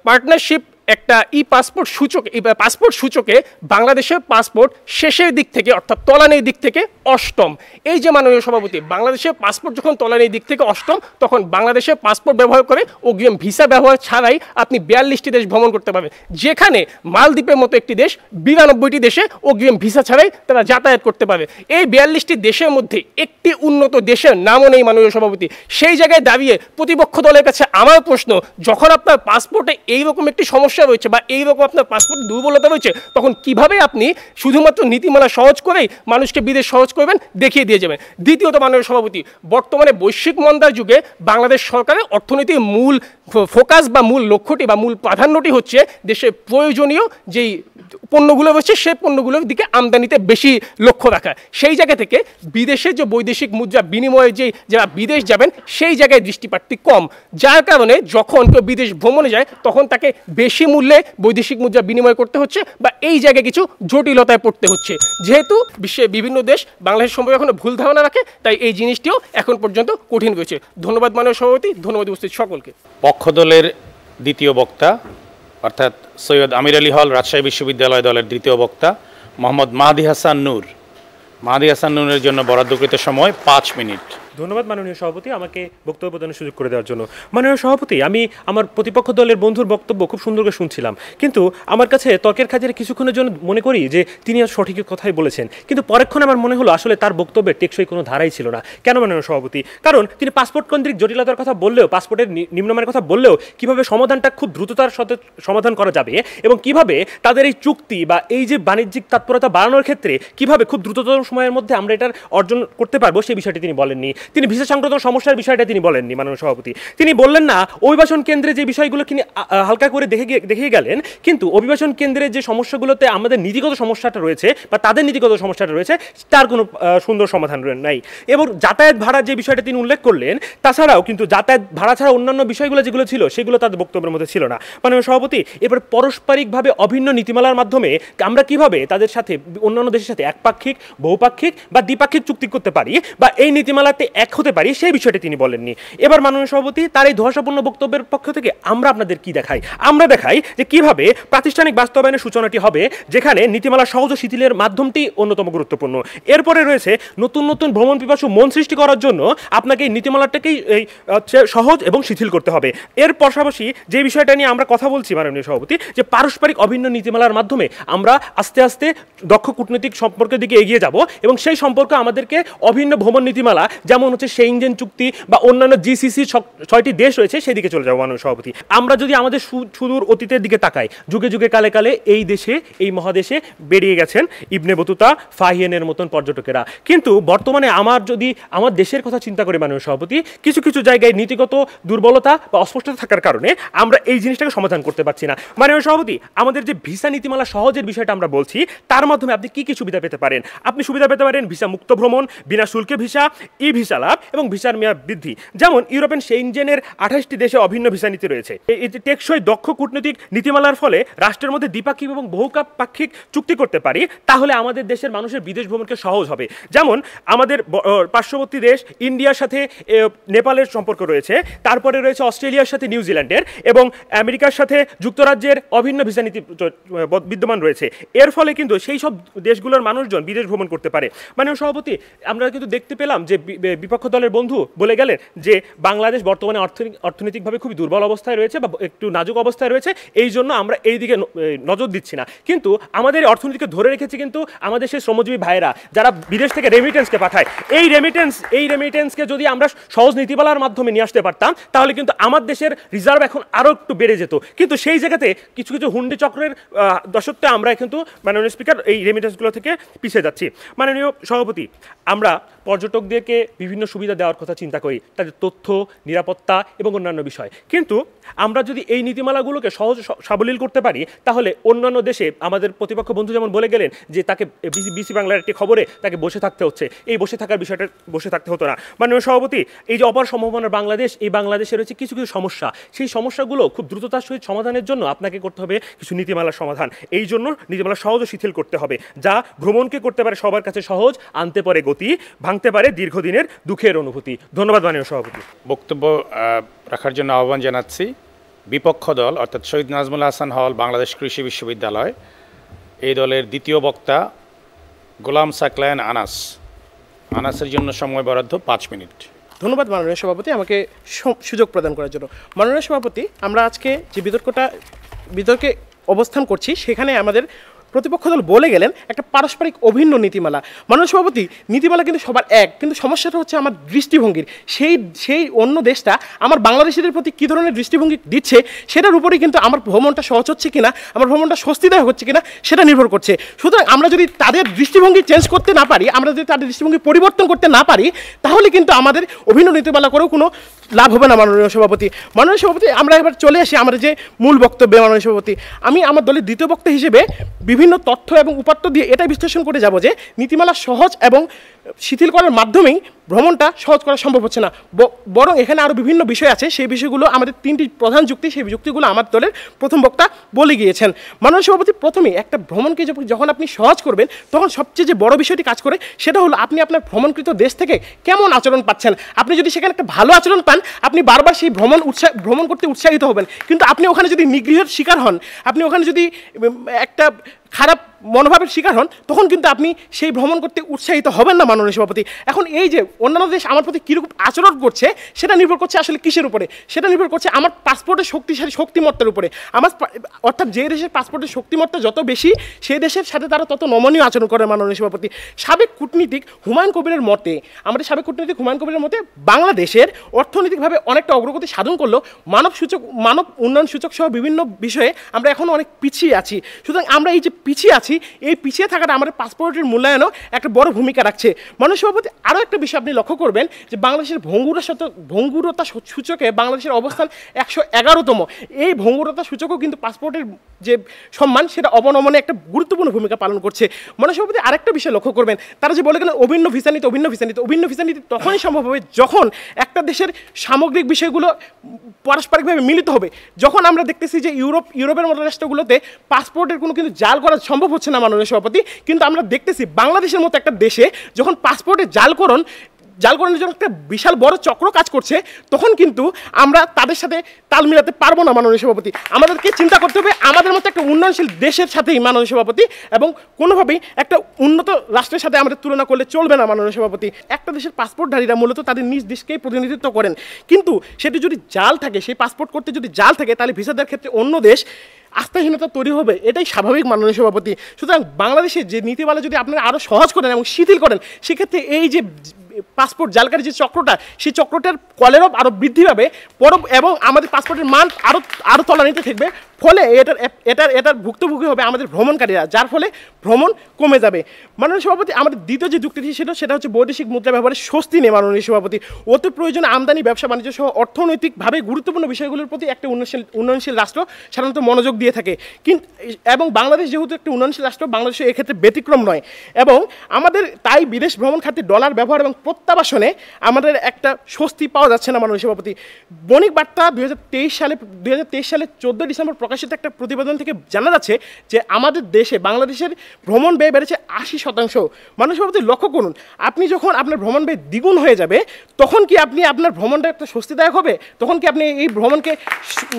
[SPEAKER 16] পার্টনারশিপ একটা পাসপোর্ট সূচকে বাংলাদেশের পাসপোর্ট শেষের দিক থেকে অর্থাৎ তলানির দিক থেকে 8ম। এই যে মাননীয় সভাপতি, বাংলাদেশের পাসপোর্ট যখন তলানির দিক থেকে 8ম তখন বাংলাদেশের পাসপোর্ট ব্যবহার করে অগ্রিম ভিসা ব্যবহার ছাড়াই আপনি 42টি দেশ ভ্রমণ করতে পারবেন, যেখানে মালদ্বীপের মতো একটি দেশ 92টি দেশে অগ্রিম ভিসা ছাড়াই তারা যাতায়াত করতে পারে। এই 42টি দেশের মধ্যে একটি উন্নত দেশের নামও নেই মাননীয় সভাপতি। সেই জায়গায় দাঁড়িয়ে প্রতিপক্ষ দলের কাছে আমার প্রশ্ন, যখন আপনার পাসপোর্টে এইরকম একটি সমস্যা রয়েছে বা এইরকম আপনার পাসপোর্ট দুর্বলতা রয়েছে, তখন কিভাবে আপনি শুধুমাত্র নীতিমালা সহজ করেই মানুষকে বিদেশ সহজ করবেন, দেখিয়ে দিয়ে যাবেন। দ্বিতীয়ত মাননীয় সভাপতি, বর্তমানে বৈশ্বিক মন্দার যুগে বাংলাদেশ সরকারের অর্থনীতির মূল ফোকাস বা মূল লক্ষ্যটি বা মূল প্রাধান্যটি হচ্ছে দেশের প্রয়োজনীয় যেই পণ্যগুলো রয়েছে সেই পণ্যগুলোর দিকে আমদানিতে বেশি লক্ষ্য রাখা। সেই জায়গা থেকে বিদেশে যে বৈদেশিক মুদ্রা বিনিময়ে যারা বিদেশ যাবেন সেই জায়গায় দৃষ্টিপাতটি কম, যার কারণে যখন কেউ বিদেশ ভ্রমণে যায় তখন তাকে বেশি মূল্যে বৈদেশিক মুদ্রা বিনিময় করতে হচ্ছে বা এই জায়গায় কিছু জটিলতায় পড়তে হচ্ছে। যেহেতু বিশ্বের বিভিন্ন দেশ বাংলাদেশ সম্পর্কে এখনো ভুল ধারণা রাখে, তাই এই জিনিসটিও এখন পর্যন্ত কঠিন রয়েছে। ধন্যবাদ মাননীয় সভাপতি, ধন্যবাদ উপস্থিত সকলকে।
[SPEAKER 15] পক্ষদলের দ্বিতীয় বক্তা অর্থাৎ সৈয়দ আমির আলী হল রাজশাহী বিশ্ববিদ্যালয় দলের দ্বিতীয় বক্তা মোহাম্মদ মাহদি হাসান নূর। মাহদি হাসান নূরের জন্য বরাদ্দকৃত সময় 5 মিনিট।
[SPEAKER 3] ধন্যবাদ মাননীয় সভাপতি আমাকে বক্তব্য প্রদানের সুযোগ করে দেওয়ার জন্য। মাননীয় সভাপতি, আমি আমার প্রতিপক্ষ দলের বন্ধুর বক্তব্য খুব সুন্দর করে শুনছিলাম, কিন্তু আমার কাছে তর্কের খাতিরে কিছুক্ষণের জন্য মনে করি যে তিনি সঠিক কথাই বলেছেন, কিন্তু পরক্ষণে আমার মনে হলো আসলে তার বক্তব্যের টেকসই কোনো ধারাই ছিল না। কেন মাননীয় সভাপতি? কারণ তিনি পাসপোর্ট কেন্দ্রিক জটিলতার কথা বললেও, পাসপোর্টের নিম্নমানের কথা বললেও কিভাবে সমাধানটা খুব দ্রুততার সাথে সমাধান করা যাবে এবং কিভাবে তাদের এই চুক্তি বা এই যে বাণিজ্যিক তৎপরতা বাড়ানোর ক্ষেত্রে কিভাবে খুব দ্রুততম সময়ের মধ্যে আমরা এটার অর্জন করতে পারবো সেই বিষয়টি তিনি বলেননি। তিনি ভিসা সংক্রান্ত সমস্যার বিষয়টা তিনি বলেননি মাননীয় সভাপতি। তিনি বললেন না অভিবাসন কেন্দ্রে যে বিষয়গুলো তিনি হালকা করে দেখে গেলেন, কিন্তু অভিবাসন কেন্দ্রের যে সমস্যাগুলোতে আমাদের নীতিগত সমস্যাটা রয়েছে বা তাদের নীতিগত সমস্যাটা রয়েছে তার কোনো সুন্দর সমাধান নাই। এবং যাতায়াত ভাড়া যে বিষয়টা তিনি উল্লেখ করলেন, তাছাড়াও কিন্তু যাতায়াত ভাড়া ছাড়া অন্যান্য বিষয়গুলো যেগুলো ছিল সেগুলো তাদের বক্তব্যের মধ্যে ছিল না। মাননীয় সভাপতি, এবার পারস্পরিকভাবে অভিন্ন নীতিমালার মাধ্যমে আমরা কিভাবে তাদের সাথে অন্যান্য দেশের সাথে একপাক্ষিক, বহুপাক্ষিক বা দ্বিপাক্ষিক চুক্তি করতে পারি বা এই নীতিমালাতে এক হতে পারি সেই বিষয়টি তিনি বলেননি। এবার মাননীয় সভাপতি তার এই ধোঁয়াশাপূর্ণ বক্তব্যের পক্ষ থেকে আমরা আপনাদের কি দেখাই? আমরা দেখাই যে কিভাবে প্রাতিষ্ঠানিক বাস্তবায়নের সূচনাটি হবে, যেখানে নীতিমালা সহজ ও শিথিলের মাধ্যমটি অন্যতম গুরুত্বপূর্ণ। এরপরে রয়েছে নতুন নতুন ভ্রমণ পিপাসু মন সৃষ্টি করার জন্য আপনাকে এই নীতিমালাটাকেই সহজ এবং শিথিল করতে হবে। এর পাশাপাশি যে বিষয়টা নিয়ে আমরা কথা বলছি মাননীয় সভাপতি, যে পারস্পরিক অভিন্ন নীতিমালার মাধ্যমে আমরা আস্তে আস্তে দক্ষ কূটনৈতিক সম্পর্কের দিকে এগিয়ে যাব এবং সেই সম্পর্কে আমাদেরকে অভিন্ন ভ্রমণ নীতিমালা যেমন হচ্ছে সেনজেন চুক্তি বা অন্যান্য জিসিসি 6টি দেশ রয়েছে সেদিকে চলে যাবো মাননীয় সভাপতি। আমরা যদি আমাদের সুদূর অতীতের দিকে তাকাই, যুগে যুগে কালে কালে এই দেশে, এই মহাদেশে বেরিয়ে গেছেন ইবনে বতুতা, ফাহিয়েনের মতন পর্যটকেরা, কিন্তু বর্তমানে আমার দেশের কথা চিন্তা করে মাননীয় সভাপতি কিছু কিছু জায়গায় নীতিগত দুর্বলতা বা অস্পষ্টতা থাকার কারণে আমরা এই জিনিসটাকে সমাধান করতে পারছি না। মাননীয় সভাপতি, আমাদের যে ভিসা নীতিমালা সহজের বিষয়টা আমরা বলছি, তার মাধ্যমে আপনি কি কি সুবিধা পেতে পারেন? আপনি সুবিধা পেতে পারেন ভিসা মুক্ত ভ্রমণ, বিনা শুল্কে ভিসা, ই ভিসা লাভ এবং ভিসার মেয়াদ বৃদ্ধি। যেমন ইউরোপিয়ান সেনজেনের 28টি দেশে অভিন্ন ভিসা নীতি রয়েছে। এই টেকসই দক্ষ কূটনৈতিক নীতিমালার ফলে রাষ্ট্রের মধ্যে দ্বিপাক্ষিক এবং বহুপাক্ষিক চুক্তি করতে পারি, তাহলে আমাদের দেশের মানুষের বিদেশ ভ্রমণকে সহজ হবে। যেমন আমাদের পার্শ্ববর্তী দেশ ইন্ডিয়ার সাথে নেপালের সম্পর্ক রয়েছে, তারপরে রয়েছে অস্ট্রেলিয়ার সাথে নিউজিল্যান্ডের এবং আমেরিকার সাথে যুক্তরাজ্যের অভিন্ন ভিসা নীতি বিদ্যমান রয়েছে। এর ফলে কিন্তু সেই সব দেশগুলোর মানুষজন বিদেশ ভ্রমণ করতে পারে। মাননীয় সভাপতি, আমরা কিন্তু দেখতে পেলাম যে বিপক্ষ দলের বন্ধু বলে গেলেন যে বাংলাদেশ বর্তমানে অর্থনৈতিকভাবে খুবই দুর্বল অবস্থায় রয়েছে বা একটু নাজুক অবস্থায় রয়েছে, এই জন্য আমরা এই দিকে নজর দিচ্ছি না। কিন্তু আমাদের অর্থনীতিকে ধরে রেখেছে কিন্তু আমাদের সেই শ্রমজীবী ভাইয়েরা যারা বিদেশ থেকে রেমিটেন্সকে পাঠায়। এই রেমিটেন্সকে যদি আমরা সহজ নীতিমালার মাধ্যমে নিয়ে আসতে পারতাম, তাহলে কিন্তু আমার দেশের রিজার্ভ এখন আরও একটু বেড়ে যেত। কিন্তু সেই জায়গাতে কিছু কিছু হুন্ডি চক্রের দশত্বে আমরা কিন্তু মাননীয় স্পিকার এই রেমিটেন্সগুলো থেকে পিছিয়ে যাচ্ছি। মাননীয় সভাপতি, আমরা পর্যটকদেরকে বিভিন্ন সুবিধা দেওয়ার কথা চিন্তা করি, তাদের তথ্য, নিরাপত্তা এবং অন্যান্য বিষয়, কিন্তু আমরা যদি এই নীতিমালাগুলোকে সহজ সাবলীল করতে পারি, তাহলে অন্যান্য দেশে আমাদের প্রতিপক্ষ বন্ধু যেমন বলে গেলেন যে তাকে বিসি বাংলার একটি খবরে তাকে বসে থাকতে হচ্ছে, এই বসে থাকার বিষয়টা বসে থাকতে হতো না। মাননীয় সভাপতি, এই যে অপার সম্ভাবনার বাংলাদেশ, এই বাংলাদেশে রয়েছে কিছু কিছু সমস্যা, সেই সমস্যাগুলো খুব দ্রুততার সহিত সমাধানের জন্য আপনাকে করতে হবে কিছু নীতিমালার সমাধান। এই জন্য নীতিমালা সহজ ও শিথিল করতে হবে, যা ভ্রমণকে করতে পারে সবার কাছে সহজ, আনতে পারে গতি, ভাঙতে পারে দীর্ঘদিনের দুঃখের অনুভূতি। ধন্যবাদ মাননীয় সভাপতি।
[SPEAKER 15] বক্তব্য রাখার জন্য আহ্বান জানাচ্ছি বিপক্ষ দল অর্থাৎ শহীদ নাজমুল হাসান হল, বাংলাদেশ কৃষি বিশ্ববিদ্যালয়, এই দলের দ্বিতীয় বক্তা গোলাম সাকলায়েন আনাসের জন্য সময় বরাদ্দ 5 মিনিট।
[SPEAKER 16] ধন্যবাদ মাননীয় সভাপতি আমাকে সুযোগ প্রদান করার জন্য। মাননীয় সভাপতি, আমরা আজকে যে বিতর্কে অবস্থান করছি, সেখানে আমাদের প্রতিপক্ষ দল বলে গেলেন একটা পারস্পরিক অভিন্ন নীতিমালা। মাননীয় সভাপতি, নীতিমালা কিন্তু সবার এক, কিন্তু সমস্যাটা হচ্ছে আমার দৃষ্টিভঙ্গির। সেই অন্য দেশটা আমার বাংলাদেশিদের প্রতি কী ধরনের দৃষ্টিভঙ্গি দিচ্ছে সেটার উপরেই কিন্তু আমার ভ্রমণটা সহজ হচ্ছে কিনা, আমার ভ্রমণটা স্বস্তিদায়ক হচ্ছে কিনা সেটা নির্ভর করছে। সুতরাং আমরা যদি তাদের দৃষ্টিভঙ্গি চেঞ্জ করতে না পারি, আমরা যদি তাদের দৃষ্টিভঙ্গি পরিবর্তন করতে না পারি, তাহলে কিন্তু আমাদের অভিন্ন নীতিমালা করেও কোনো লাভ হবে না। মাননীয় সভাপতি, আমরা এবার চলে আসি আমাদের যে মূল বক্তব্যে। মাননীয় সভাপতি, আমি আমার দলের দ্বিতীয় বক্তা হিসেবে বিভিন্ন তথ্য এবং উপাত্ত দিয়ে এটাই বিশ্লেষণ করে যাব যে নীতিমালা সহজ এবং শিথিল করার মাধ্যমেই ভ্রমণটা সহজ করা সম্ভব হচ্ছে না, বরং এখানে আরও বিভিন্ন বিষয় আছে। সেই বিষয়গুলো আমাদের 3টি প্রধান যুক্তি, সেই যুক্তিগুলো আমার দলের প্রথম বক্তা বলে গিয়েছেন। মাননীয় সভাপতি, প্রথমেই একটা ভ্রমণকে যখন আপনি সহজ করবেন, তখন সবচেয়ে যে বড় বিষয়টি কাজ করে সেটা হলো আপনি আপনার ভ্রমণকৃত দেশ থেকে কেমন আচরণ পাচ্ছেন। আপনি যদি সেখানে একটা ভালো আচরণ পান, আপনি বারবার সেই ভ্রমণ করতে উৎসাহিত হবেন। কিন্তু আপনি ওখানে যদি নিগৃহের শিকার হন, আপনি ওখানে যদি একটা খারাপ
[SPEAKER 17] মনোভাবের শিকার হন, তখন কিন্তু আপনি সেই ভ্রমণ করতে উৎসাহিত হবেন না মাননীয় সভাপতি। এখন এই যে অন্যান্য দেশ আমার প্রতি কীরকম আচরণ করছে সেটা নির্ভর করছে আসলে কিসের উপরে? সেটা নির্ভর করছে আমার পাসপোর্টের শক্তিমত্তার উপরে। অর্থাৎ যে দেশের পাসপোর্টের শক্তিমত্তা যত বেশি, সেই দেশের সাথে তারা তত নমনীয় আচরণ করে মাননীয় সভাপতি। সাবেক কূটনীতিক হুমায়ুন কবিরের মতে, আমাদের সাবেক কূটনীতিক হুমায়ুন কবিরের মতে, বাংলাদেশের অর্থনৈতিকভাবে অনেকটা অগ্রগতি সাধন করলেও মানব উন্নয়ন সূচক সহ বিভিন্ন বিষয়ে আমরা এখনও অনেক পিছিয়ে আছি। সুতরাং আমরা এই যে পিছিয়ে আছি, এই পিছিয়ে থাকাটা আমাদের পাসপোর্টের মূল্যায়নও একটা বড় ভূমিকা রাখছে। মাননীয় সভাপতি, আরও একটা বিষয় আপনি লক্ষ্য করবেন যে বাংলাদেশের ভঙ্গুরতা সূচকে বাংলাদেশের অবস্থান 111তম। এই ভঙ্গুরতা সূচকও কিন্তু পাসপোর্টের যে সম্মান সেটা অবনমনে একটা গুরুত্বপূর্ণ ভূমিকা পালন করছে। মাননীয় সভাপতি, আরেকটা বিষয় লক্ষ্য করবেন, তারা যে বলে গেলেন অভিন্ন ভিসা নীতি তখনই সম্ভব হবে যখন একটা দেশের সামগ্রিক বিষয়গুলো পারস্পরিকভাবে মিলিত হবে। যখন আমরা দেখতেছি যে ইউরোপের মতো রাষ্ট্রগুলোতে পাসপোর্টের কোনো কিন্তু জাল করা সম্ভব হচ্ছে না মাননীয় সভাপতি, কিন্তু আমরা দেখতেছি বাংলাদেশের মতো একটা দেশে যখন পাসপোর্টের জালকরণের জন্য একটা বিশাল বড় চক্র কাজ করছে, তখন কিন্তু আমরা তাদের সাথে তাল মিলাতে পারবো না মাননীয় সভাপতি। আমাদেরকে চিন্তা করতে হবে আমাদের মতো একটা উন্নয়নশীল দেশের সাথেই মাননীয় সভাপতি, এবং কোনোভাবেই একটা উন্নত রাষ্ট্রের সাথে আমাদের তুলনা করলে চলবে না মাননীয় সভাপতি। একটা দেশের পাসপোর্টধারীরা মূলত তাদের নিজ দেশকেই প্রতিনিধিত্ব করেন, কিন্তু সেটি যদি জাল থাকে, সেই পাসপোর্ট করতে যদি জাল থাকে, তাহলে ভিসা দেওয়ার ক্ষেত্রে অন্য দেশ আস্থাহীনতা তৈরি হবে, এটাই স্বাভাবিক মাননীয় সভাপতি। সুতরাং বাংলাদেশে যে নীতিমালা যদি আপনারা আরও সহজ করেন এবং শিথিল করেন, সেক্ষেত্রে এই যে পাসপোর্ট জালকারি যে চক্রটা, সেই চক্রটার কলেরও আরও বৃদ্ধি পাবে এবং আমাদের পাসপোর্টের মান আরও তলানিতে থাকবে। ফলে এটার ভুক্তভোগী হবে আমাদের ভ্রমণকারীরা, যার ফলে ভ্রমণ কমে যাবে। মাননীয় সভাপতি, আমাদের দ্বিতীয় যে যুক্তিটি সেটা হচ্ছে বৈদেশিক মুদ্রা ব্যবহারের স্বস্তি নেই মাননীয় সভাপতি। অতি প্রয়োজনে আমদানি, ব্যবসা বাণিজ্য সহ অর্থনৈতিকভাবে গুরুত্বপূর্ণ বিষয়গুলোর প্রতি একটা উন্নয়নশীল রাষ্ট্র সাধারণত মনোযোগ দিয়ে থাকে, এবং বাংলাদেশ যেহেতু একটা উন্নয়নশীল রাষ্ট্র, বাংলাদেশে এক্ষেত্রে ব্যতিক্রম নয়। এবং আমাদের তাই বিদেশ ভ্রমণ খাতে ডলার ব্যবহার এবং প্রত্যাবাসনে আমাদের একটা স্বস্তি পাওয়া যাচ্ছে না মাননীয় সভাপতি। বণিক বার্তা 2023 সালে 14 ডিসেম্বর প্রকাশিত একটা প্রতিবেদন থেকে জানা যাচ্ছে যে আমাদের দেশে, বাংলাদেশের ভ্রমণ ব্যয় বেড়েছে 80%। মাননীয় সভাপতি, লক্ষ্য করুন, আপনি যখন আপনার ভ্রমণ ব্যয় দ্বিগুণ হয়ে যাবে, তখন কি আপনি আপনার ভ্রমণটা একটা স্বস্তিদায়ক হবে? তখন কি আপনি এই ভ্রমণকে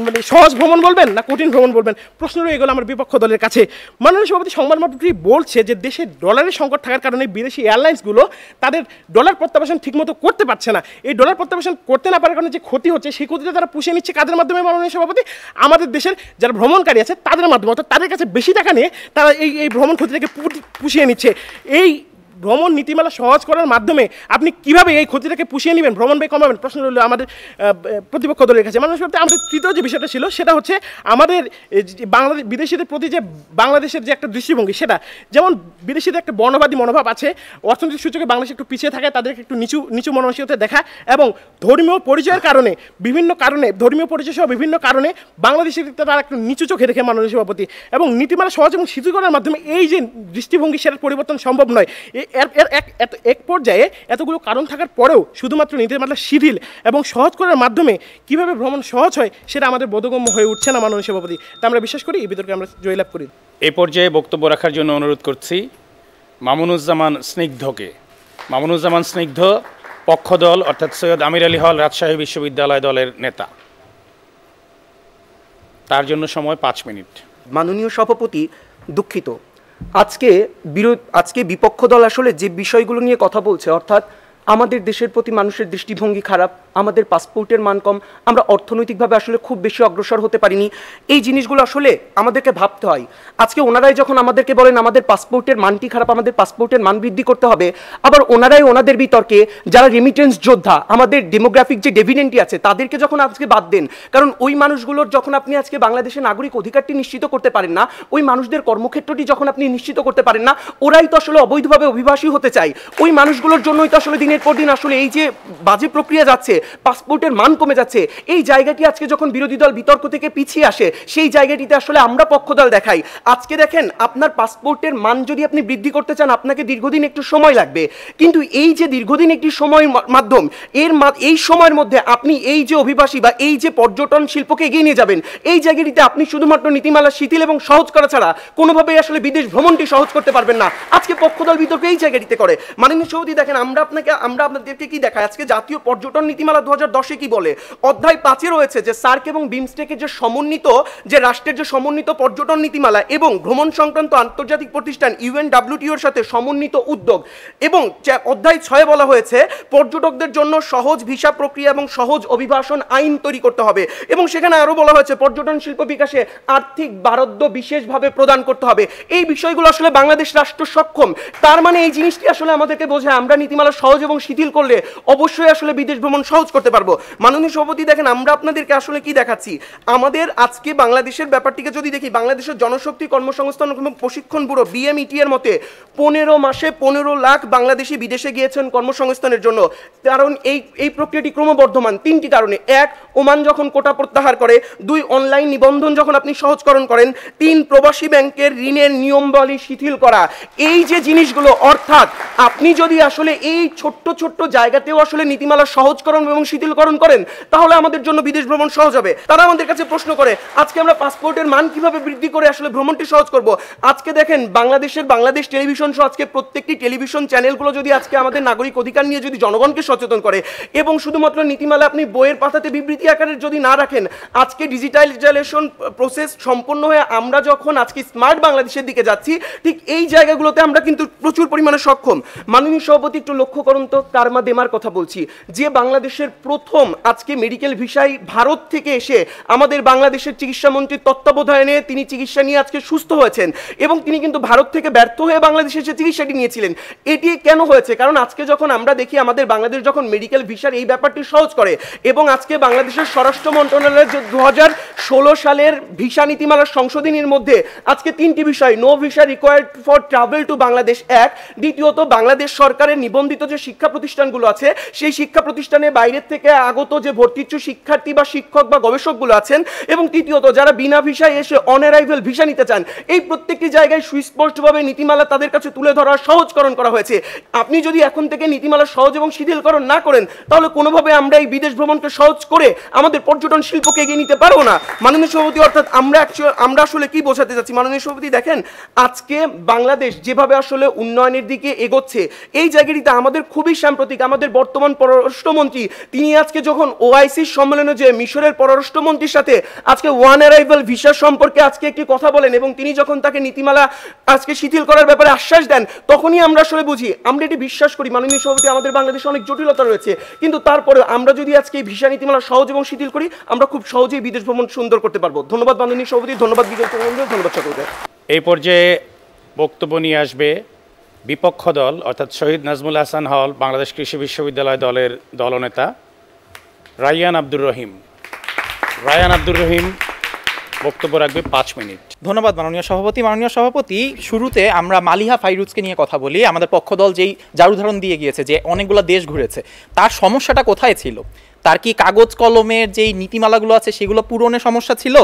[SPEAKER 17] মানে সহজ ভ্রমণ বলবেন না কঠিন ভ্রমণ বলবেন? প্রশ্ন রয়ে গেল আমার বিপক্ষ দলের কাছে। মাননীয় সভাপতি, সংবাদ মাধ্যমটি বলছে যে দেশে ডলারের সংকট থাকার কারণে বিদেশি এয়ারলাইন্সগুলো তাদের ডলার প্রত্যাবাসন ঠিকমতো করতে পারছে না। এই ডলার প্রত্যাবাসন করতে না পারার কারণে যে ক্ষতি হচ্ছে, সেই ক্ষতিটা তারা পুষিয়ে নিচ্ছে কাদের মাধ্যমে মাননীয় সভাপতি? আমাদের দেশের যারা ভ্রমণকারী আছে তাদের মাধ্যমে, অর্থাৎ তাদের কাছে বেশি টাকা নিয়ে তারা এই ভ্রমণ ক্ষতিটাকে পুষিয়ে নিচ্ছে। এই ভ্রমণ নীতিমালা সহজ করার মাধ্যমে আপনি কিভাবে এই ক্ষতিটাকে পুষিয়ে নেবেন, ভ্রমণ ব্যয় কমাবেন? প্রশ্ন রইল আমাদের প্রতিপক্ষ দলের কাছে। মানুষ বলতে আমাদের তৃতীয় যে বিষয়টা ছিল সেটা হচ্ছে আমাদের বিদেশিদের প্রতি যে বাংলাদেশের যে একটা দৃষ্টিভঙ্গি, সেটা যেমন বিদেশিদের একটা বর্ণবাদী মনোভাব আছে, অর্থনৈতিক সূচকে বাংলাদেশ একটু পিছিয়ে থাকে, তাদেরকে একটু নিচু মনমানসিকতা দেখা, এবং ধর্মীয় পরিচয়ের কারণে ধর্মীয় পরিচয় সহ বিভিন্ন কারণে বাংলাদেশের তারা একটু নিচু চোখে দেখে মাননীয় সভাপতি। এবং নীতিমালা সহজ এবং শিথিল করার মাধ্যমে এই যে দৃষ্টিভঙ্গি, সেটার পরিবর্তন সম্ভব নয়। এক পর্যায়ে এতগুলো কারণ থাকার পরেও শুধুমাত্র নীতিমালা শিথিল এবং সহজ করার মাধ্যমে কিভাবে ভ্রমণ সহজ হয় সেটা আমাদের বোধগম্য হয়ে উঠছে না মাননীয় সভাপতি। তা আমরা বিশ্বাস করি এই বিতর্কে আমরা জয়লাভ করি।
[SPEAKER 15] এই পর্যায়ে বক্তব্য রাখার জন্য অনুরোধ করছি মামুনুজ্জামান স্নিগ্ধকে। মামুনুজ্জামান স্নিগ্ধ পক্ষ দল অর্থাৎ সৈয়দ আমির আলী হল রাজশাহী বিশ্ববিদ্যালয় দলের নেতা, তার জন্য সময় 5 মিনিট।
[SPEAKER 4] মাননীয় সভাপতি, দুঃখিত, আজকে বিপক্ষ দল আসলে যে বিষয়গুলো নিয়ে কথা বলছে, অর্থাৎ আমাদের দেশের প্রতি মানুষের দৃষ্টিভঙ্গি খারাপ, আমাদের পাসপোর্টের মান কম, আমরা অর্থনৈতিকভাবে আসলে খুব বেশি অগ্রসর হতে পারিনি, এই জিনিসগুলো আসলে আমাদেরকে ভাবতে হয়। আজকে ওনারাই যখন আমাদেরকে বলেন আমাদের পাসপোর্টের মানটি খারাপ, আমাদের পাসপোর্টের মান বৃদ্ধি করতে হবে, আবার ওনারাই ওনাদের বিতর্কে যারা রেমিটেন্স যোদ্ধা, আমাদের ডেমোগ্রাফিক যে ডেভিডেন্টই আছে, তাদেরকে যখন আজকে বাদ দেন, কারণ ওই মানুষগুলোর যখন আপনি আজকে বাংলাদেশের নাগরিক অধিকারটি নিশ্চিত করতে পারেন না, ওই মানুষদের কর্মক্ষেত্রটি যখন আপনি নিশ্চিত করতে পারেন না, ওরাই তো আসলে অবৈধভাবে অভিবাসী হতে চায়। ওই মানুষগুলোর জন্যই তো আসলে দিনের পর দিন আসলে এই যে বাজে প্রক্রিয়া যাচ্ছে, পাসপোর্টের মান কমে যাচ্ছে, এই জায়গাটি আজকে যখন বিরোধী দল বিতর্ক থেকে পিছিয়ে আসে, সেই জায়গাটিতে আসলে আমরা পক্ষদল দেখাই। আজকে দেখেন, আপনার পাসপোর্টের মান যদি আপনি বৃদ্ধি করতে চান, আপনাকে দীর্ঘদিন একটু সময় লাগবে, কিন্তু এই যে দীর্ঘদিন একটি সময়ের মাধ্যম, এই সময়ের মধ্যে আপনি এই যে অভিবাসী বা এই যে পর্যটন শিল্পকে এগিয়ে নিয়ে যাবেন, এই জায়গাটিতে আপনি শুধুমাত্র নীতিমালা শিথিল এবং সহজ করা ছাড়া কোনোভাবেই আসলে বিদেশ ভ্রমণটি সহজ করতে পারবেন না। আজকে পক্ষদল বিতর্ক এই জায়গাটিতে করে। মাননীয় সভাপতি, দেখেন, আমরা আপনাদেরকে কি দেখাই, আজকে জাতীয় পর্যটন নীতিমালা 2010-এ কি বলে, অধ্যায় 5-এ রয়েছে যে সার্ক এবং বিমস্টেকের যে সমন্বিত, যে রাষ্ট্রের যে সমন্বিত পর্যটন নীতিমালা এবং ভ্রমণ সংক্রান্ত আন্তর্জাতিক প্রতিষ্ঠান UNWTO-র সাথে সমন্বিত উদ্যোগ, এবং অধ্যায় 6-এ বলা হয়েছে পর্যটকদের জন্য সহজ ভিসা প্রক্রিয়া এবং সহজ অভিবাসন আইন তৈরি করতে হবে, এবং সেখানে আরও বলা হয়েছে পর্যটন শিল্প বিকাশে আর্থিক বরাদ্দ বিশেষভাবে প্রদান করতে হবে। এই বিষয়গুলো আসলে বাংলাদেশ রাষ্ট্র সক্ষম, তার মানে এই জিনিসটি আসলে আমাদেরকে বোঝায় আমরা নীতিমালা সহজ এবং শিথিল করলে অবশ্যই আসলে বিদেশ ভ্রমণ সহজ করতে পারবো। মাননীয় সভাপতি দেখেন, আমরা আপনাদেরকে আসলে কি দেখাচ্ছি, আমাদের আজকে বাংলাদেশের ব্যাপারটিকে যদি দেখি, বাংলাদেশের জনশক্তি কর্মসংস্থান এবং প্রশিক্ষণ ব্যুরো BMET এর মতে 15 মাসে 15 লাখ বাংলাদেশি বিদেশে গিয়েছেন কর্মসংস্থানের জন্য। কারণ এই প্রক্রিয়াটি ক্রমবর্ধমান 3টি কারণে: 1, ওমান যখন কোটা প্রত্যাহার করে; 2, অনলাইন নিবন্ধন যখন আপনি সহজকরণ করেন; 3, প্রবাসী ব্যাংকের ঋণের নিয়মাবলী শিথিল করা। এই যে জিনিসগুলো, অর্থাৎ আপনি যদি আসলে এই ছোট্ট ছোট্ট জায়গাতেও আসলে নীতিমালা সহজকরণ এবং শিথিলকরণ করেন, তাহলে আমাদের জন্য বিদেশ ভ্রমণ সহজ হবে। তারা আমাদের কাছে প্রশ্ন করে আজকে আমরা পাসপোর্টের মান কিভাবে বৃদ্ধি করে আসলে ভ্রমণটি সহজ করব। আজকে দেখেন, বাংলাদেশ টেলিভিশন সহ আজকে প্রত্যেকটি টেলিভিশন চ্যানেলগুলো যদি আজকে আমাদের নাগরিক অধিকার নিয়ে যদি জনগণকে সচেতন করে, এবং শুধুমাত্র নীতিমালা আপনি বইয়ের পাতাতে বিবৃতি আকারে যদি না রাখেন, আজকে ডিজিটালাইজেশন প্রসেস সম্পন্ন হয়ে আমরা যখন আজকে স্মার্ট বাংলাদেশের দিকে যাচ্ছি, ঠিক এই জায়গাগুলোতে আমরা কিন্তু প্রচুর পরিমাণে সক্ষম। মাননীয় সভাপতি, একটু লক্ষ্য করুন তো, কারমা দেমার কথা বলছি, যে বাংলাদেশের প্রথম আজকে মেডিকেল ভিসায় ভারত থেকে এসে আমাদের বাংলাদেশের চিকিৎসা মন্ত্রীর তত্ত্বাবধানে তিনি চিকিৎসা নিয়ে আজকে সুস্থ হয়েছেন, এবং তিনি কিন্তু ভারত থেকে ব্যর্থ হয়ে বাংলাদেশে এসে চিকিৎসাটি নিয়েছিলেন। এটি কেন হয়েছে? কারণ আজকে যখন আমরা দেখি আমাদের বাংলাদেশ যখন মেডিকেল ভিসার এই ব্যাপারটি সহজ করে, এবং আজকে বাংলাদেশের স্বরাষ্ট্র মন্ত্রণালয়ের যে 2016 সালের ভিসা নীতিমালার সংশোধনীর মধ্যে আজকে 3টি বিষয়: no visa required for travel to Bangladesh 1, দ্বিতীয়ত বাংলাদেশ সরকারের নিবন্ধিত যে শিক্ষা প্রতিষ্ঠানগুলো আছে, সেই শিক্ষা প্রতিষ্ঠানে বাইরের থেকে আগত যে ভর্তিচ্ছু শিক্ষার্থী বা শিক্ষক বা গবেষকগুলো আছেন, এবং তৃতীয়ত যারা বিনা ভিসায় এসে অন অ্যারাইভেল ভিসা নিতে চান। এই প্রত্যেকটি জায়গায় সুস্পষ্টভাবে নীতিমালা তাদের কাছে তুলে ধরার সহজকরণ করা হয়েছে। আপনি যদি এখন থেকে নীতিমালা সহজ এবং শিথিলকরণ না করেন, তাহলে কোনোভাবে আমরা এই বিদেশ ভ্রমণকে সহজ করে আমাদের পর্যটন শিল্পকে এগিয়ে নিতে পারবো না। মাননীয় সভাপতি, অর্থাৎ আমরা আসলে কি বোঝাতে চাচ্ছি? মাননীয় সভাপতি দেখেন, আজকে বাংলাদেশ যেভাবে আসলে উন্নয়নের দিকে এগোচ্ছে, এই জায়গাটিতে আমাদের খুবই সাম্প্রতিক আমাদের বর্তমান পররাষ্ট্রমন্ত্রী তিনি আজকে যখন OIC সম্মেলনে যে মিশরের পররাষ্ট্রমন্ত্রীর সাথে আজকে ওয়ান অ্যারাইভাল ভিসা সম্পর্কে আজকে একটি কথা বলেন, এবং তিনি যখন তাকে নীতিমালা আজকে শিথিল করার ব্যাপারে আশ্বাস দেন, তখনই আমরা আসলে বুঝি, আমরা এটি বিশ্বাস করি মাননীয় সভাপতি, আমাদের বাংলাদেশে অনেক জটিলতা রয়েছে, কিন্তু তারপরে আমরা যদি আজকে এই ভিসা নীতিমালা সহজ এবং শিথিল করি, আমরা খুব সহজেই বিদেশ ভ্রমণ সুন্দর করতে পারবো। ধন্যবাদ মাননীয় সভাপতি, ধন্যবাদ বিজয় চন্দ্র, ধন্যবাদ সকলকে।
[SPEAKER 15] এই পর্যায়ে বক্তব্য নিয়ে আসবে বিপক্ষ দল অর্থাৎ শহীদ নাজমুল হাসান হল বাংলাদেশ কৃষি বিশ্ববিদ্যালয় দলের দলনেতা রায়্যান আব্দুর রহিম। রায়্যান আব্দুর রহিম বক্তব্য রাখবে 5 মিনিট।
[SPEAKER 18] ধন্যবাদ মাননীয় সভাপতি। মাননীয় সভাপতি, শুরুতে আমরা মালিহা ফাইরুজকে নিয়ে কথা বলি। আমাদের পক্ষ দল যেই যার উদাহরণ দিয়ে গিয়েছে যে অনেকগুলো দেশ ঘুরেছে, তার সমস্যাটা কোথায় ছিল? তার কি কাগজ কলমের যেই নীতিমালাগুলো আছে সেগুলো পূরণের সমস্যা ছিল,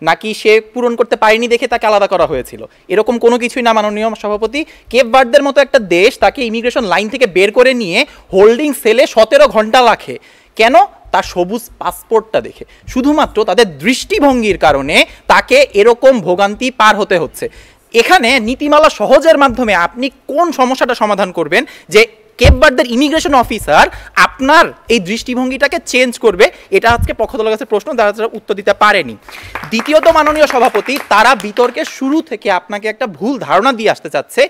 [SPEAKER 18] নাকি সে পূরণ করতে পারেনি দেখে তাকে আলাদা করা হয়েছিল? এরকম কোনো কিছুই না মাননীয় সভাপতি। কেপ ভার্দের মতো একটা দেশ তাকে ইমিগ্রেশন লাইন থেকে বের করে নিয়ে হোল্ডিং সেলে 17 ঘন্টা রাখে। কেন? তার সবুজ পাসপোর্টটা দেখে। শুধুমাত্র তাদের দৃষ্টিভঙ্গির কারণে তাকে এরকম ভোগান্তি পার হতে হচ্ছে। এখানে নীতিমালা সহজের মাধ্যমে আপনি কোন সমস্যাটা সমাধান করবেন যে কেপ ভার্দের ইমিগ্রেশন অফিসার আপনার এই দৃষ্টিভঙ্গিটাকে চেঞ্জ করবে? এটা আজকে পক্ষ দলের কাছে প্রশ্ন, তারা উত্তর দিতে পারেনি। দ্বিতীয়ত মাননীয় সভাপতি, তারা বিতর্কের শুরু থেকে আপনাকে একটা ভুল ধারণা দিয়ে আসতে চাচ্ছে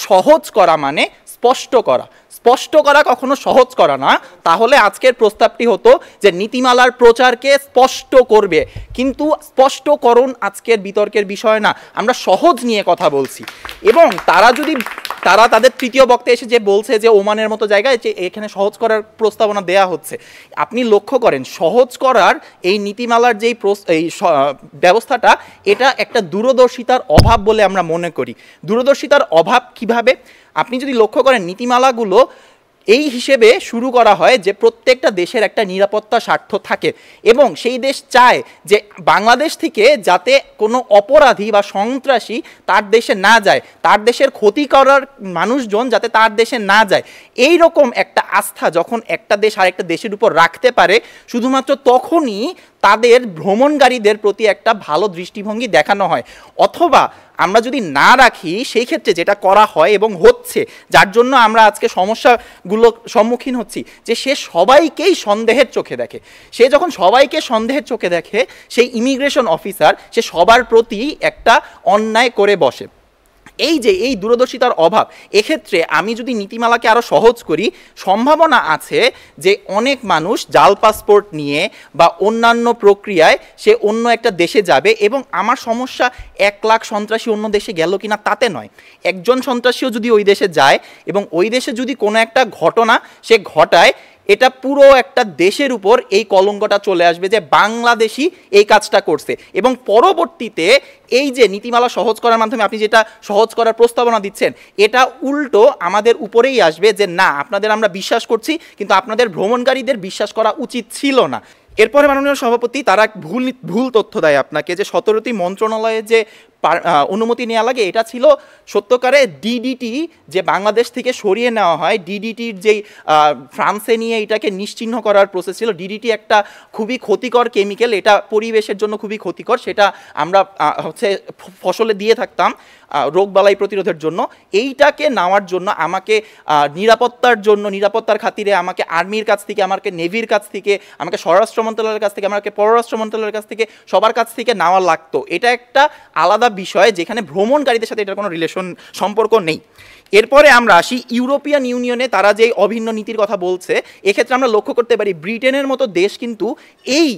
[SPEAKER 18] সহজ করা মানে স্পষ্ট করা। স্পষ্ট করা কখনো সহজ করা না। তাহলে আজকের প্রস্তাবটি হতো যে নীতিমালার প্রচারকে স্পষ্ট করবে, কিন্তু স্পষ্টকরণ আজকের বিতর্কের বিষয় না। আমরা সহজ নিয়ে কথা বলছি, এবং তারা তাদের তৃতীয় বক্তায় এসে যে বলছে যে ওমানের মতো জায়গায় যে এখানে সহজ করার প্রস্তাবনা দেয়া হচ্ছে। আপনি লক্ষ্য করেন সহজ করার এই নীতিমালার যেই ব্যবস্থাটা, এটা একটা দূরদর্শিতার অভাব বলে আমরা মনে করি। দূরদর্শিতার অভাব কিভাবে? আপনি যদি লক্ষ্য করেন নীতিমালাগুলো এই হিসেবে শুরু করা হয় যে প্রত্যেকটা দেশের একটা নিরাপত্তা স্বার্থ থাকে, এবং সেই দেশ চায় যে বাংলাদেশ থেকে যাতে কোনো অপরাধী বা সন্ত্রাসী তার দেশে না যায়, তার দেশের ক্ষতি করার মানুষজন যাতে তার দেশে না যায়। এই রকম একটা আস্থা যখন একটা দেশ আরেকটা দেশের উপর রাখতে পারে, শুধুমাত্র তখনই তাদের ভ্রমণকারীদের প্রতি একটা ভালো দৃষ্টিভঙ্গি দেখানো হয়, অথবা আমরা যদি না রাখি সেই ক্ষেত্রে যেটা করা হয় এবং হচ্ছে, যার জন্য আমরা আজকে সমস্যাগুলো সম্মুখীন হচ্ছি, যে সে সবাইকেই সন্দেহের চোখে দেখে। সে যখন সবাইকে সন্দেহের চোখে দেখে, সেই ইমিগ্রেশন অফিসার সে সবার প্রতি একটা অন্যায় করে বসে। এই যে এই দূরদর্শিতার অভাব, এক্ষেত্রে আমি যদি নীতিমালাকে আরও সহজ করি, সম্ভাবনা আছে যে অনেক মানুষ জাল পাসপোর্ট নিয়ে বা অন্যান্য প্রক্রিয়ায় সে অন্য একটা দেশে যাবে, এবং আমার সমস্যা 1 লাখ সন্ত্রাসী অন্য দেশে গেল কিনা তাতে নয়, একজন সন্ত্রাসীও যদি ওই দেশে যায় এবং ওই দেশে যদি কোনো একটা ঘটনা সে ঘটায়, এটা পুরো একটা দেশের উপর এই কলঙ্কটা চলে আসবে যে বাংলাদেশি এই কাজটা করছে। এবং পরবর্তীতে এই যে নীতিমালা সহজ করার মাধ্যমে আপনি যেটা সহজ করার প্রস্তাবনা দিচ্ছেন, এটা উল্টো আমাদের উপরেই আসবে যে না, আপনাদের আমরা বিশ্বাস করছি, কিন্তু আপনাদের ভ্রমণকারীদের বিশ্বাস করা উচিত ছিল না। এরপরে মাননীয় সভাপতি তারা ভুল তথ্য দেয় আপনাকে, যে 17টি মন্ত্রণালয়ে যে অনুমতি নেওয়া লাগে, এটা ছিল সত্যকারে ডিডিটি যে বাংলাদেশ থেকে সরিয়ে নেওয়া হয়, ডিডিটির যেই ফ্রান্সে নিয়ে এটাকে নিশ্চিহ্ন করার প্রসেস ছিল। ডিডিটি একটা খুবই ক্ষতিকর কেমিক্যাল, এটা পরিবেশের জন্য খুবই ক্ষতিকর, সেটা আমরা ফসলে দিয়ে থাকতাম রোগবালাই প্রতিরোধের জন্য। এইটাকে নেওয়ার জন্য আমাকে নিরাপত্তার খাতিরে আমাকে আর্মির কাছ থেকে, আমাকে নেভির কাছ থেকে, আমাকে স্বরাষ্ট্র মন্ত্রণালয়ের কাছ থেকে, আমাকে পররাষ্ট্র মন্ত্রণালয়ের কাছ থেকে, সবার কাছ থেকে নেওয়া লাগতো। এটা একটা আলাদা বিষয় যেখানে ভ্রমণকারীদের সাথে এটার কোনো সম্পর্ক নেই। এরপরে আমরা আসি ইউরোপিয়ান ইউনিয়নে তারা যে অভিন্ন নীতির কথা বলছে, এক্ষেত্রে আমরা লক্ষ্য করতে পারি ব্রিটেনের মতো দেশ কিন্তু এই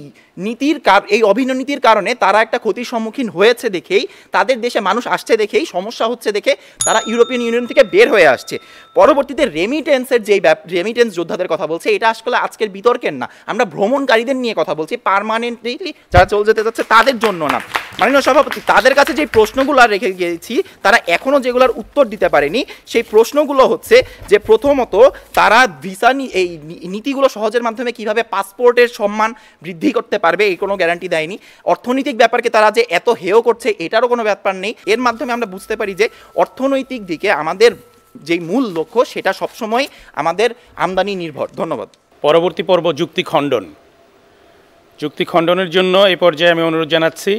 [SPEAKER 18] অভিন্ন নীতির কারণে তারা একটা ক্ষতির সম্মুখীন হয়েছে দেখেই, তাদের দেশে মানুষ আসছে দেখেই, সমস্যা হচ্ছে দেখে তারা ইউরোপিয়ান ইউনিয়ন থেকে বের হয়ে আসছে। পরবর্তীতে রেমিটেন্স যোদ্ধাদের কথা বলছে, এটা আসলে আজকের বিতর্কের না, আমরা ভ্রমণকারীদের নিয়ে কথা বলছি, পার্মানেন্টলি যারা চলে যেতে যাচ্ছে তাদের জন্য না। মাননীয় সভাপতি, তাদের কাছে যে প্রশ্নগুলো রেখে গিয়েছি, তারা এখনও যেগুলোর উত্তর দিতে পারেনি, সেই প্রশ্নগুলো হচ্ছে যে প্রথমত তারা ভিসা এই নীতিগুলো সহজের মাধ্যমে কিভাবে পাসপোর্টের সম্মান বৃদ্ধি করতে পারবে, এই কোনো গ্যারান্টি দেয়নি। অর্থনৈতিক ব্যাপারকে তারা যে এত হেয় করছে, এটারও কোনো ব্যাপার নেই। এর মাধ্যমে আমরা বুঝতে পারি যে অর্থনৈতিক দিকে আমাদের যেই মূল লক্ষ্য, সেটা সবসময় আমাদের আমদানি নির্ভর। ধন্যবাদ।
[SPEAKER 15] পরবর্তী পর্ব যুক্তি খণ্ডনের জন্য এই পর্যায়ে আমি অনুরোধ জানাচ্ছি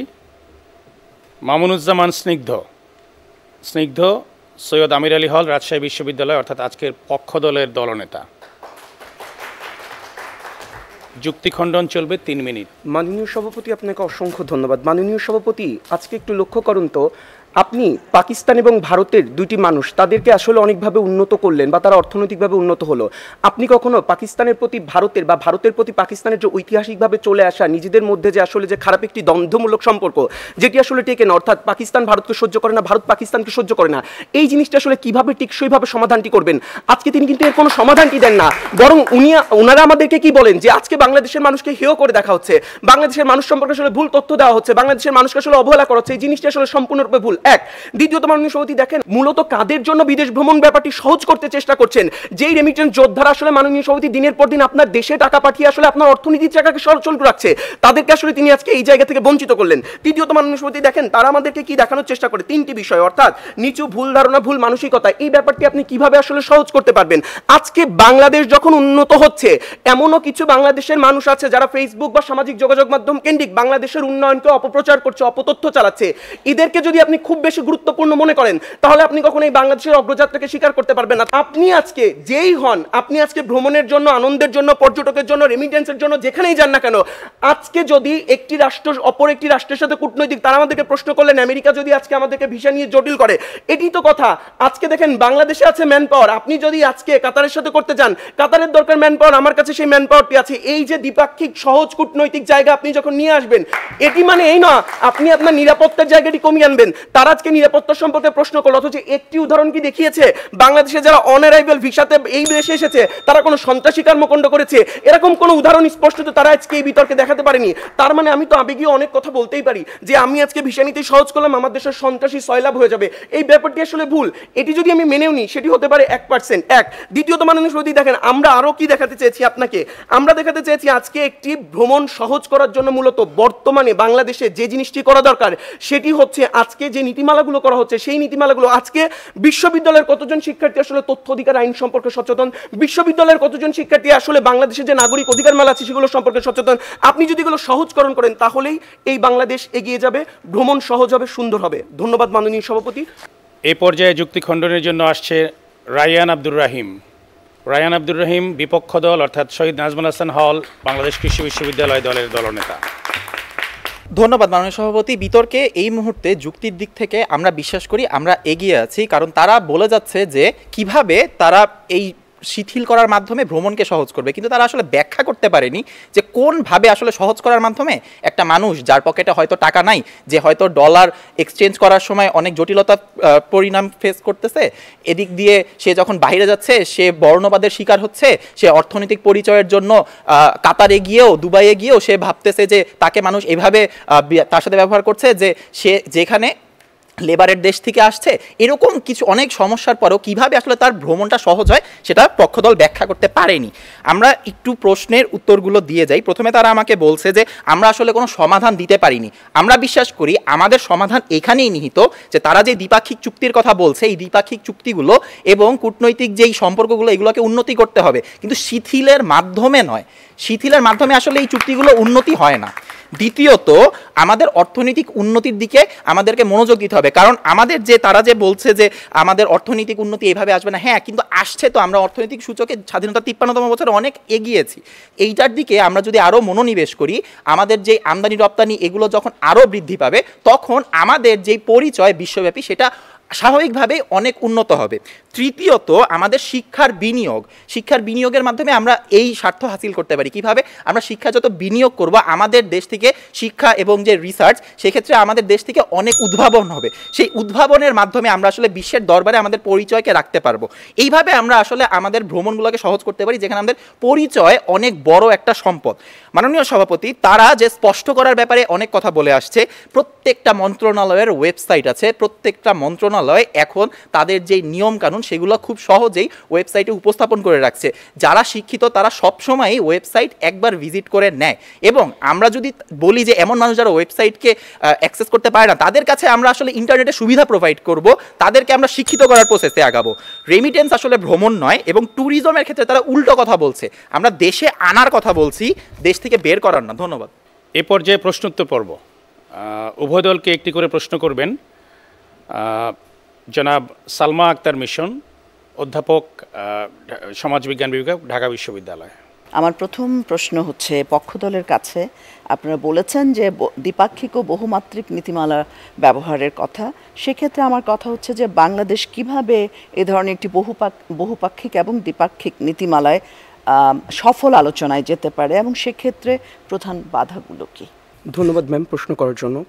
[SPEAKER 15] মামুনুজ্জামান স্নিগ্ধ সৈয়দ আমির আলী হল, রাজশাহী বিশ্ববিদ্যালয়, অর্থাৎ আজকের পক্ষ দলের দলনেতা। যুক্তি খণ্ডন চলবে 3 মিনিট।
[SPEAKER 4] মাননীয় সভাপতি, আপনাকে অসংখ্য ধন্যবাদ। মাননীয় সভাপতি, আজকে একটু লক্ষ্য করুন তো, আপনি পাকিস্তান এবং ভারতের দুইটি মানুষ, তাদেরকে আসলে অনেকভাবে উন্নত করলেন বা তারা অর্থনৈতিকভাবে উন্নত হলো। আপনি কখনো পাকিস্তানের প্রতি ভারতের বা ভারতের প্রতি পাকিস্তানের যে ঐতিহাসিকভাবে চলে আসা নিজেদের মধ্যে যে আসলে যে খারাপ একটি দ্বন্দ্বমূলক সম্পর্ক, যেটি আসলে টেকে না, অর্থাৎ পাকিস্তান ভারতকে সহ্য করে না, ভারত পাকিস্তানকে সহ্য করে না, এই জিনিসটা আসলে কিভাবে টেকসইভাবে সমাধানটি করবেন? আজকে তিনি কিন্তু এর কোনো সমাধানটি দেন না, বরং ওনারা আমাদেরকে কি বলেন যে আজকে বাংলাদেশের মানুষকে হেয় করে দেখা হচ্ছে, বাংলাদেশের মানুষ সম্পর্কে আসলে ভুল তথ্য দেওয়া হচ্ছে, বাংলাদেশের মানুষকে আসলে অবহেলা করা হচ্ছে। এই জিনিসটি আসলে সম্পূর্ণরূপে ভুল। এক, দ্বিতীয়ত মাননীয় সভাপতি, দেখেন মূলত কাদের জন্য বিদেশ ভ্রমণ ব্যাপারটি সহজ করতে চেষ্টা করছেন? যেই রেমিটেন্স যোদ্ধারা আসলে মাননীয় সভাপতি দিনের পর দিন আপনার দেশে টাকা পাঠিয়ে আসলে আপনার অর্থনীতির চাকাকে সচল রাখছে, তাদেরকে আসলে তিনি আজকে এই জায়গা থেকে বঞ্চিত করলেন। তৃতীয়ত মাননীয় সভাপতি, দেখেন তারা আমাদেরকে কি দেখানোর চেষ্টা করে, 3টি বিষয়, অর্থাৎ নিচু ভুল ধারণা, ভুল মানসিকতা। এই ব্যাপারটি আপনি কিভাবে আসলে সহজ করতে পারবেন? আজকে বাংলাদেশ যখন উন্নত হচ্ছে, এমনও কিছু বাংলাদেশের মানুষ আছে যারা ফেসবুক বা সামাজিক যোগাযোগ মাধ্যম কেন্দ্রিক বাংলাদেশের উন্নয়নকে অপপ্রচার করছে, অপতথ্য চালাচ্ছে। এদেরকে যদি আপনি খুব বেশি গুরুত্বপূর্ণ মনে করেন, তাহলে আপনি কখনো এই বাংলাদেশের অগ্রযাত্রাকে স্বীকার করতে পারবেন না। আপনি আজকে যেই হন, আপনি আজকে ভ্রমণের জন্য, আনন্দের জন্য, পর্যটকের জন্য, রেমিটেন্সের জন্য যেখানেই যান না কেন, আজকে যদি একটি রাষ্ট্র অপর একটি রাষ্ট্রের সাথে কূটনৈতিক, তারা আমাদেরকে প্রশ্ন করলেন আমেরিকা যদি আজকে আমাদেরকে ভিসা নিয়ে জটিল করে, এটি তো কথা। আজকে দেখেন বাংলাদেশে আছে ম্যান পাওয়ার, আপনি যদি আজকে কাতারের সাথে করতে চান, কাতারের দরকার ম্যান পাওয়ার, আমার কাছে সেই ম্যান পাওয়ারটি আছে। এই যে দ্বিপাক্ষিক সহজ কূটনৈতিক জায়গা আপনি যখন নিয়ে আসবেন, এটি মানে এই না আপনি আপনার নিরাপত্তার জায়গাটি কমিয়ে আনবেন। তারা আজকে নিরাপত্তা সম্পর্কে প্রশ্ন করলো, অথচ একটি উদাহরণ কি দেখিয়েছে বাংলাদেশে যারা অন অ্যারাইভাল ভিসাতে এই দেশে এসেছে তারা কোনো সন্ত্রাসী কর্মকাণ্ড করেছে? এরকম কোনো উদাহরণ স্পষ্টত তারা আজকে এই বিতর্কে দেখাতে পারেনি। তার মানে আমি তো আবেগীয় অনেক কথা বলতেই পারি যে আমি আজকে ভিসা নিতে সহজ করলাম, আমার দেশের সন্ত্রাসী সয়লাভ হয়ে যাবে। এই ব্যাপারটি আসলে ভুল। এটি যদি আমি মেনেও নিই, সেটি হতে পারে 1%। দ্বিতীয়ত মাননীয় সভাপতি, দেখেন আমরা আরো কি দেখাতে চেয়েছি আপনাকে, আমরা দেখাতে চেয়েছি আজকে একটি ভ্রমণ সহজ করার জন্য মূলত বর্তমানে বাংলাদেশে যে জিনিসটি করা দরকার, সেটি হচ্ছে আজকে যে নীতিমালাগুলো করা হচ্ছে সেই নীতিমালাগুলো আজকে বিশ্ববিদ্যালয়ের কতজন শিক্ষার্থী আসলে তথ্য অধিকার আইন সম্পর্কে সচেতন, বিশ্ববিদ্যালয়ের কতজন শিক্ষার্থী আসলে বাংলাদেশে যে নাগরিক অধিকার মালা আছে সেগুলো সম্পর্কে সচেতন। আপনি যদি এগুলো সহজকরণ করেন তাহলেই এই বাংলাদেশ এগিয়ে যাবে, ভ্রমণ সহজ হবে, সুন্দর হবে। ধন্যবাদ মাননীয় সভাপতি।
[SPEAKER 15] এই পর্যায়ে যুক্তি খণ্ডনের জন্য আসছে রায়হান আব্দুর রহিম। রায়হান আব্দুর রহিম বিপক্ষ দল অর্থাৎ শহীদ নাজমুল হাসান হল বাংলাদেশ কৃষি বিশ্ববিদ্যালয় দলের দলনেতা।
[SPEAKER 18] ধন্যবাদ মাননীয় সভাপতি। বিতর্কে এই মুহূর্তে যুক্তির দিক থেকে আমরা বিশ্বাস করি আমরা এগিয়ে আছি, কারণ তারা বলে যাচ্ছে যে কিভাবে তারা এই শিথিল করার মাধ্যমে ভ্রমণকে সহজ করবে, কিন্তু তারা আসলে ব্যাখ্যা করতে পারেনি যে কোনভাবে আসলে সহজ করার মাধ্যমে একটা মানুষ যার পকেটে হয়তো টাকা নাই, যে হয়তো ডলার এক্সচেঞ্জ করার সময় অনেক জটিলতা পরিণাম ফেস করতেছে, এদিক দিয়ে সে যখন বাইরে যাচ্ছে সে বর্ণবাদের শিকার হচ্ছে, সে অর্থনৈতিক পরিচয়ের জন্য কাতারে গিয়েও দুবাইয়ে গিয়েও সে ভাবতেছে যে তাকে মানুষ এভাবে তার সাথে ব্যবহার করছে, যে সে যেখানে লেবারের দেশ থেকে আসছে, এরকম কিছু অনেক সমস্যার পরেও কিভাবে আসলে তার ভ্রমণটা সহজ হয় সেটা পক্ষদল ব্যাখ্যা করতে পারেনি। আমরা একটু প্রশ্নের উত্তরগুলো দিয়ে যাই। প্রথমে তারা আমাকে বলছে যে আমরা আসলে কোনো সমাধান দিতে পারিনি। আমরা বিশ্বাস করি আমাদের সমাধান এখানেই নিহিত যে তারা যে দ্বিপাক্ষিক চুক্তির কথা বলছে এই দ্বিপাক্ষিক চুক্তিগুলো এবং কূটনৈতিক যেই সম্পর্কগুলো এগুলোকে উন্নতি করতে হবে, কিন্তু শিথিলের মাধ্যমে নয়। শিথিলের মাধ্যমে আসলে এই চুক্তিগুলো উন্নতি হয় না। দ্বিতীয়ত আমাদের অর্থনৈতিক উন্নতির দিকে আমাদেরকে মনোযোগ দিতে হবে, কারণ আমাদের যে তারা যে বলছে যে আমাদের অর্থনৈতিক উন্নতি এইভাবে আসবে না, হ্যাঁ কিন্তু আসছে তো। আমরা অর্থনৈতিক সূচকে স্বাধীনতা 53তম বছরে অনেক এগিয়েছি। এইটার দিকে আমরা যদি আরও মনোনিবেশ করি, আমাদের যে আমদানি রপ্তানি এগুলো যখন আরও বৃদ্ধি পাবে তখন আমাদের যেই পরিচয় বিশ্বব্যাপী সেটা স্বাভাবিকভাবেই অনেক উন্নত হবে। তৃতীয়ত আমাদের শিক্ষার বিনিয়োগের মাধ্যমে আমরা এই স্বার্থ হাসিল করতে পারি। কিভাবে? আমরা শিক্ষা যত বিনিয়োগ করব আমাদের দেশ থেকে শিক্ষা এবং যে রিসার্চ সেক্ষেত্রে আমাদের দেশ থেকে অনেক উদ্ভাবন হবে, সেই উদ্ভাবনের মাধ্যমে আমরা আসলে বিশ্বের দরবারে আমাদের পরিচয়কে রাখতে পারবো। এইভাবে আমরা আসলে আমাদের ভ্রমণগুলোকে সহজ করতে পারি, যেখানে আমাদের পরিচয় অনেক বড় একটা সম্পদ। মাননীয় সভাপতি তারা যে স্পষ্ট করার ব্যাপারে অনেক কথা বলে আসছে। প্রত্যেকটা মন্ত্রণালয়ের ওয়েবসাইট আছে, প্রত্যেকটা মন্ত্রণালয় এখন তাদের যে নিয়ম কানুন সেগুলো খুব সহজেই ওয়েবসাইটে উপস্থাপন করে রাখছে। যারা শিক্ষিত তারা সবসময়ই ওয়েবসাইট একবার ভিজিট করে নেয়, এবং আমরা যদি বলি যে এমন মানুষ যারা ওয়েবসাইটকে অ্যাক্সেস করতে পারে না তাদের কাছে আমরা আসলে ইন্টারনেটের সুবিধা প্রোভাইড করব, তাদেরকে আমরা শিক্ষিত করার প্রসেসে আগাবো। রেমিটেন্স আসলে ভ্রমণ নয়, এবং ট্যুরিজমের ক্ষেত্রে তারা উল্টো কথা বলছে। আমরা দেশে আনার কথা বলছি, দেশ থেকে বের করার না। ধন্যবাদ।
[SPEAKER 15] এ পর্যায়ে প্রশ্নোত্তর পর্ব। উভয় দলকে একটি করে প্রশ্ন করবেন জনাব সালমা আক্তার মিশন, অধ্যাপক সমাজবিজ্ঞান বিভাগ, ঢাকা বিশ্ববিদ্যালয়।
[SPEAKER 19] আমার প্রথম প্রশ্ন হচ্ছে পক্ষদলের কাছে। আপনারা বলেছেন যে দ্বিপাক্ষিক ও বহুমাত্রিক নীতিমালা ব্যবহারের কথা। সেক্ষেত্রে আমার কথা হচ্ছে যে বাংলাদেশ কিভাবে এ ধরনের একটি বহুপাক্ষিক এবং দ্বিপাক্ষিক নীতিমালায় সফল আলোচনায় যেতে পারে, এবং সেক্ষেত্রে প্রধান বাধাগুলো কী?
[SPEAKER 4] ধন্যবাদ ম্যাম প্রশ্ন করার জন্য।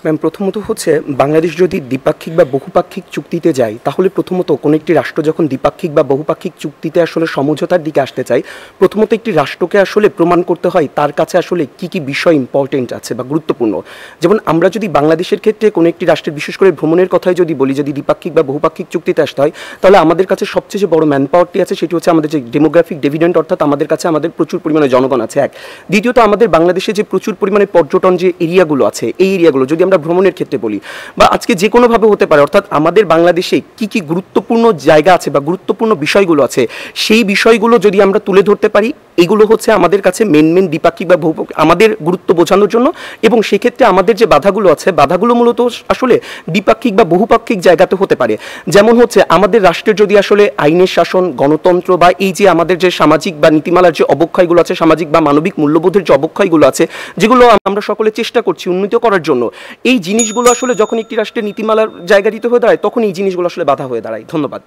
[SPEAKER 4] ম্যাম প্রথমত হচ্ছে বাংলাদেশ যদি দ্বিপাক্ষিক বা বহুপাক্ষিক চুক্তিতে যায়, তাহলে প্রথমত কোনো একটি রাষ্ট্র যখন দ্বিপাক্ষিক বা বহুপাক্ষিক চুক্তিতে আসলে সমঝোতার দিকে আসতে চায়, প্রথমত একটি রাষ্ট্রকে আসলে প্রমাণ করতে হয় তার কাছে আসলে কি কি বিষয় ইম্পর্টেন্ট আছে বা গুরুত্বপূর্ণ। যেমন আমরা যদি বাংলাদেশের ক্ষেত্রে কোনো একটি রাষ্ট্রের বিশেষ করে ভ্রমণের কথাই যদি বলি, যদি দ্বিপাক্ষিক বা বহুপাক্ষিক চুক্তিতে আসতে হয়, তাহলে আমাদের কাছে সবচেয়ে যে বড় ম্যান পাওয়ারটি আছে সেটি হচ্ছে আমাদের যে ডেমোগ্রাফিক ডিভিডেন্ড, অর্থাৎ আমাদের কাছে আমাদের প্রচুর পরিমাণে জনগণ আছে এক। দ্বিতীয়ত আমাদের বাংলাদেশে যে প্রচুর পরিমাণে পর্যটন যে এরিয়াগুলো আছে, এই এরিয়াগুলো যদি আমরা ভ্রমণের ক্ষেত্রে বলি বা আজকে যে কোনোভাবে হতে পারে, অর্থাৎ আমাদের বাংলাদেশে কি কি গুরুত্বপূর্ণ জায়গা আছে বা গুরুত্বপূর্ণ বিষয়গুলো আছে সেই বিষয়গুলো যদি আমরা তুলে ধরতে পারি, এগুলো হচ্ছে আমাদের কাছে মেন দ্বিপাক্ষিক বা আমাদের গুরুত্ব বোঝানোর জন্য। এবং সেক্ষেত্রে আমাদের যে বাধাগুলো আছে, বাধাগুলো মূলত আসলে দ্বিপাক্ষিক বা বহুপাক্ষিক জায়গাতে হতে পারে। যেমন হচ্ছে আমাদের রাষ্ট্রের যদি আসলে আইনের শাসন, গণতন্ত্র বা এই যে আমাদের যে সামাজিক বা নীতিমালার যে অবক্ষয়গুলো আছে, সামাজিক বা মানবিক মূল্যবোধের যে অবক্ষয়গুলো আছে, যেগুলো আমরা সকলে চেষ্টা করছি উন্নীত করার জন্য, এই জিনিসগুলো আসলে যখন একটি রাষ্ট্রের নীতিমালার জায়গা দিতে হয়ে দাঁড়ায় তখন এই জিনিসগুলো আসলে বাধা হয়ে দাঁড়ায়। ধন্যবাদ।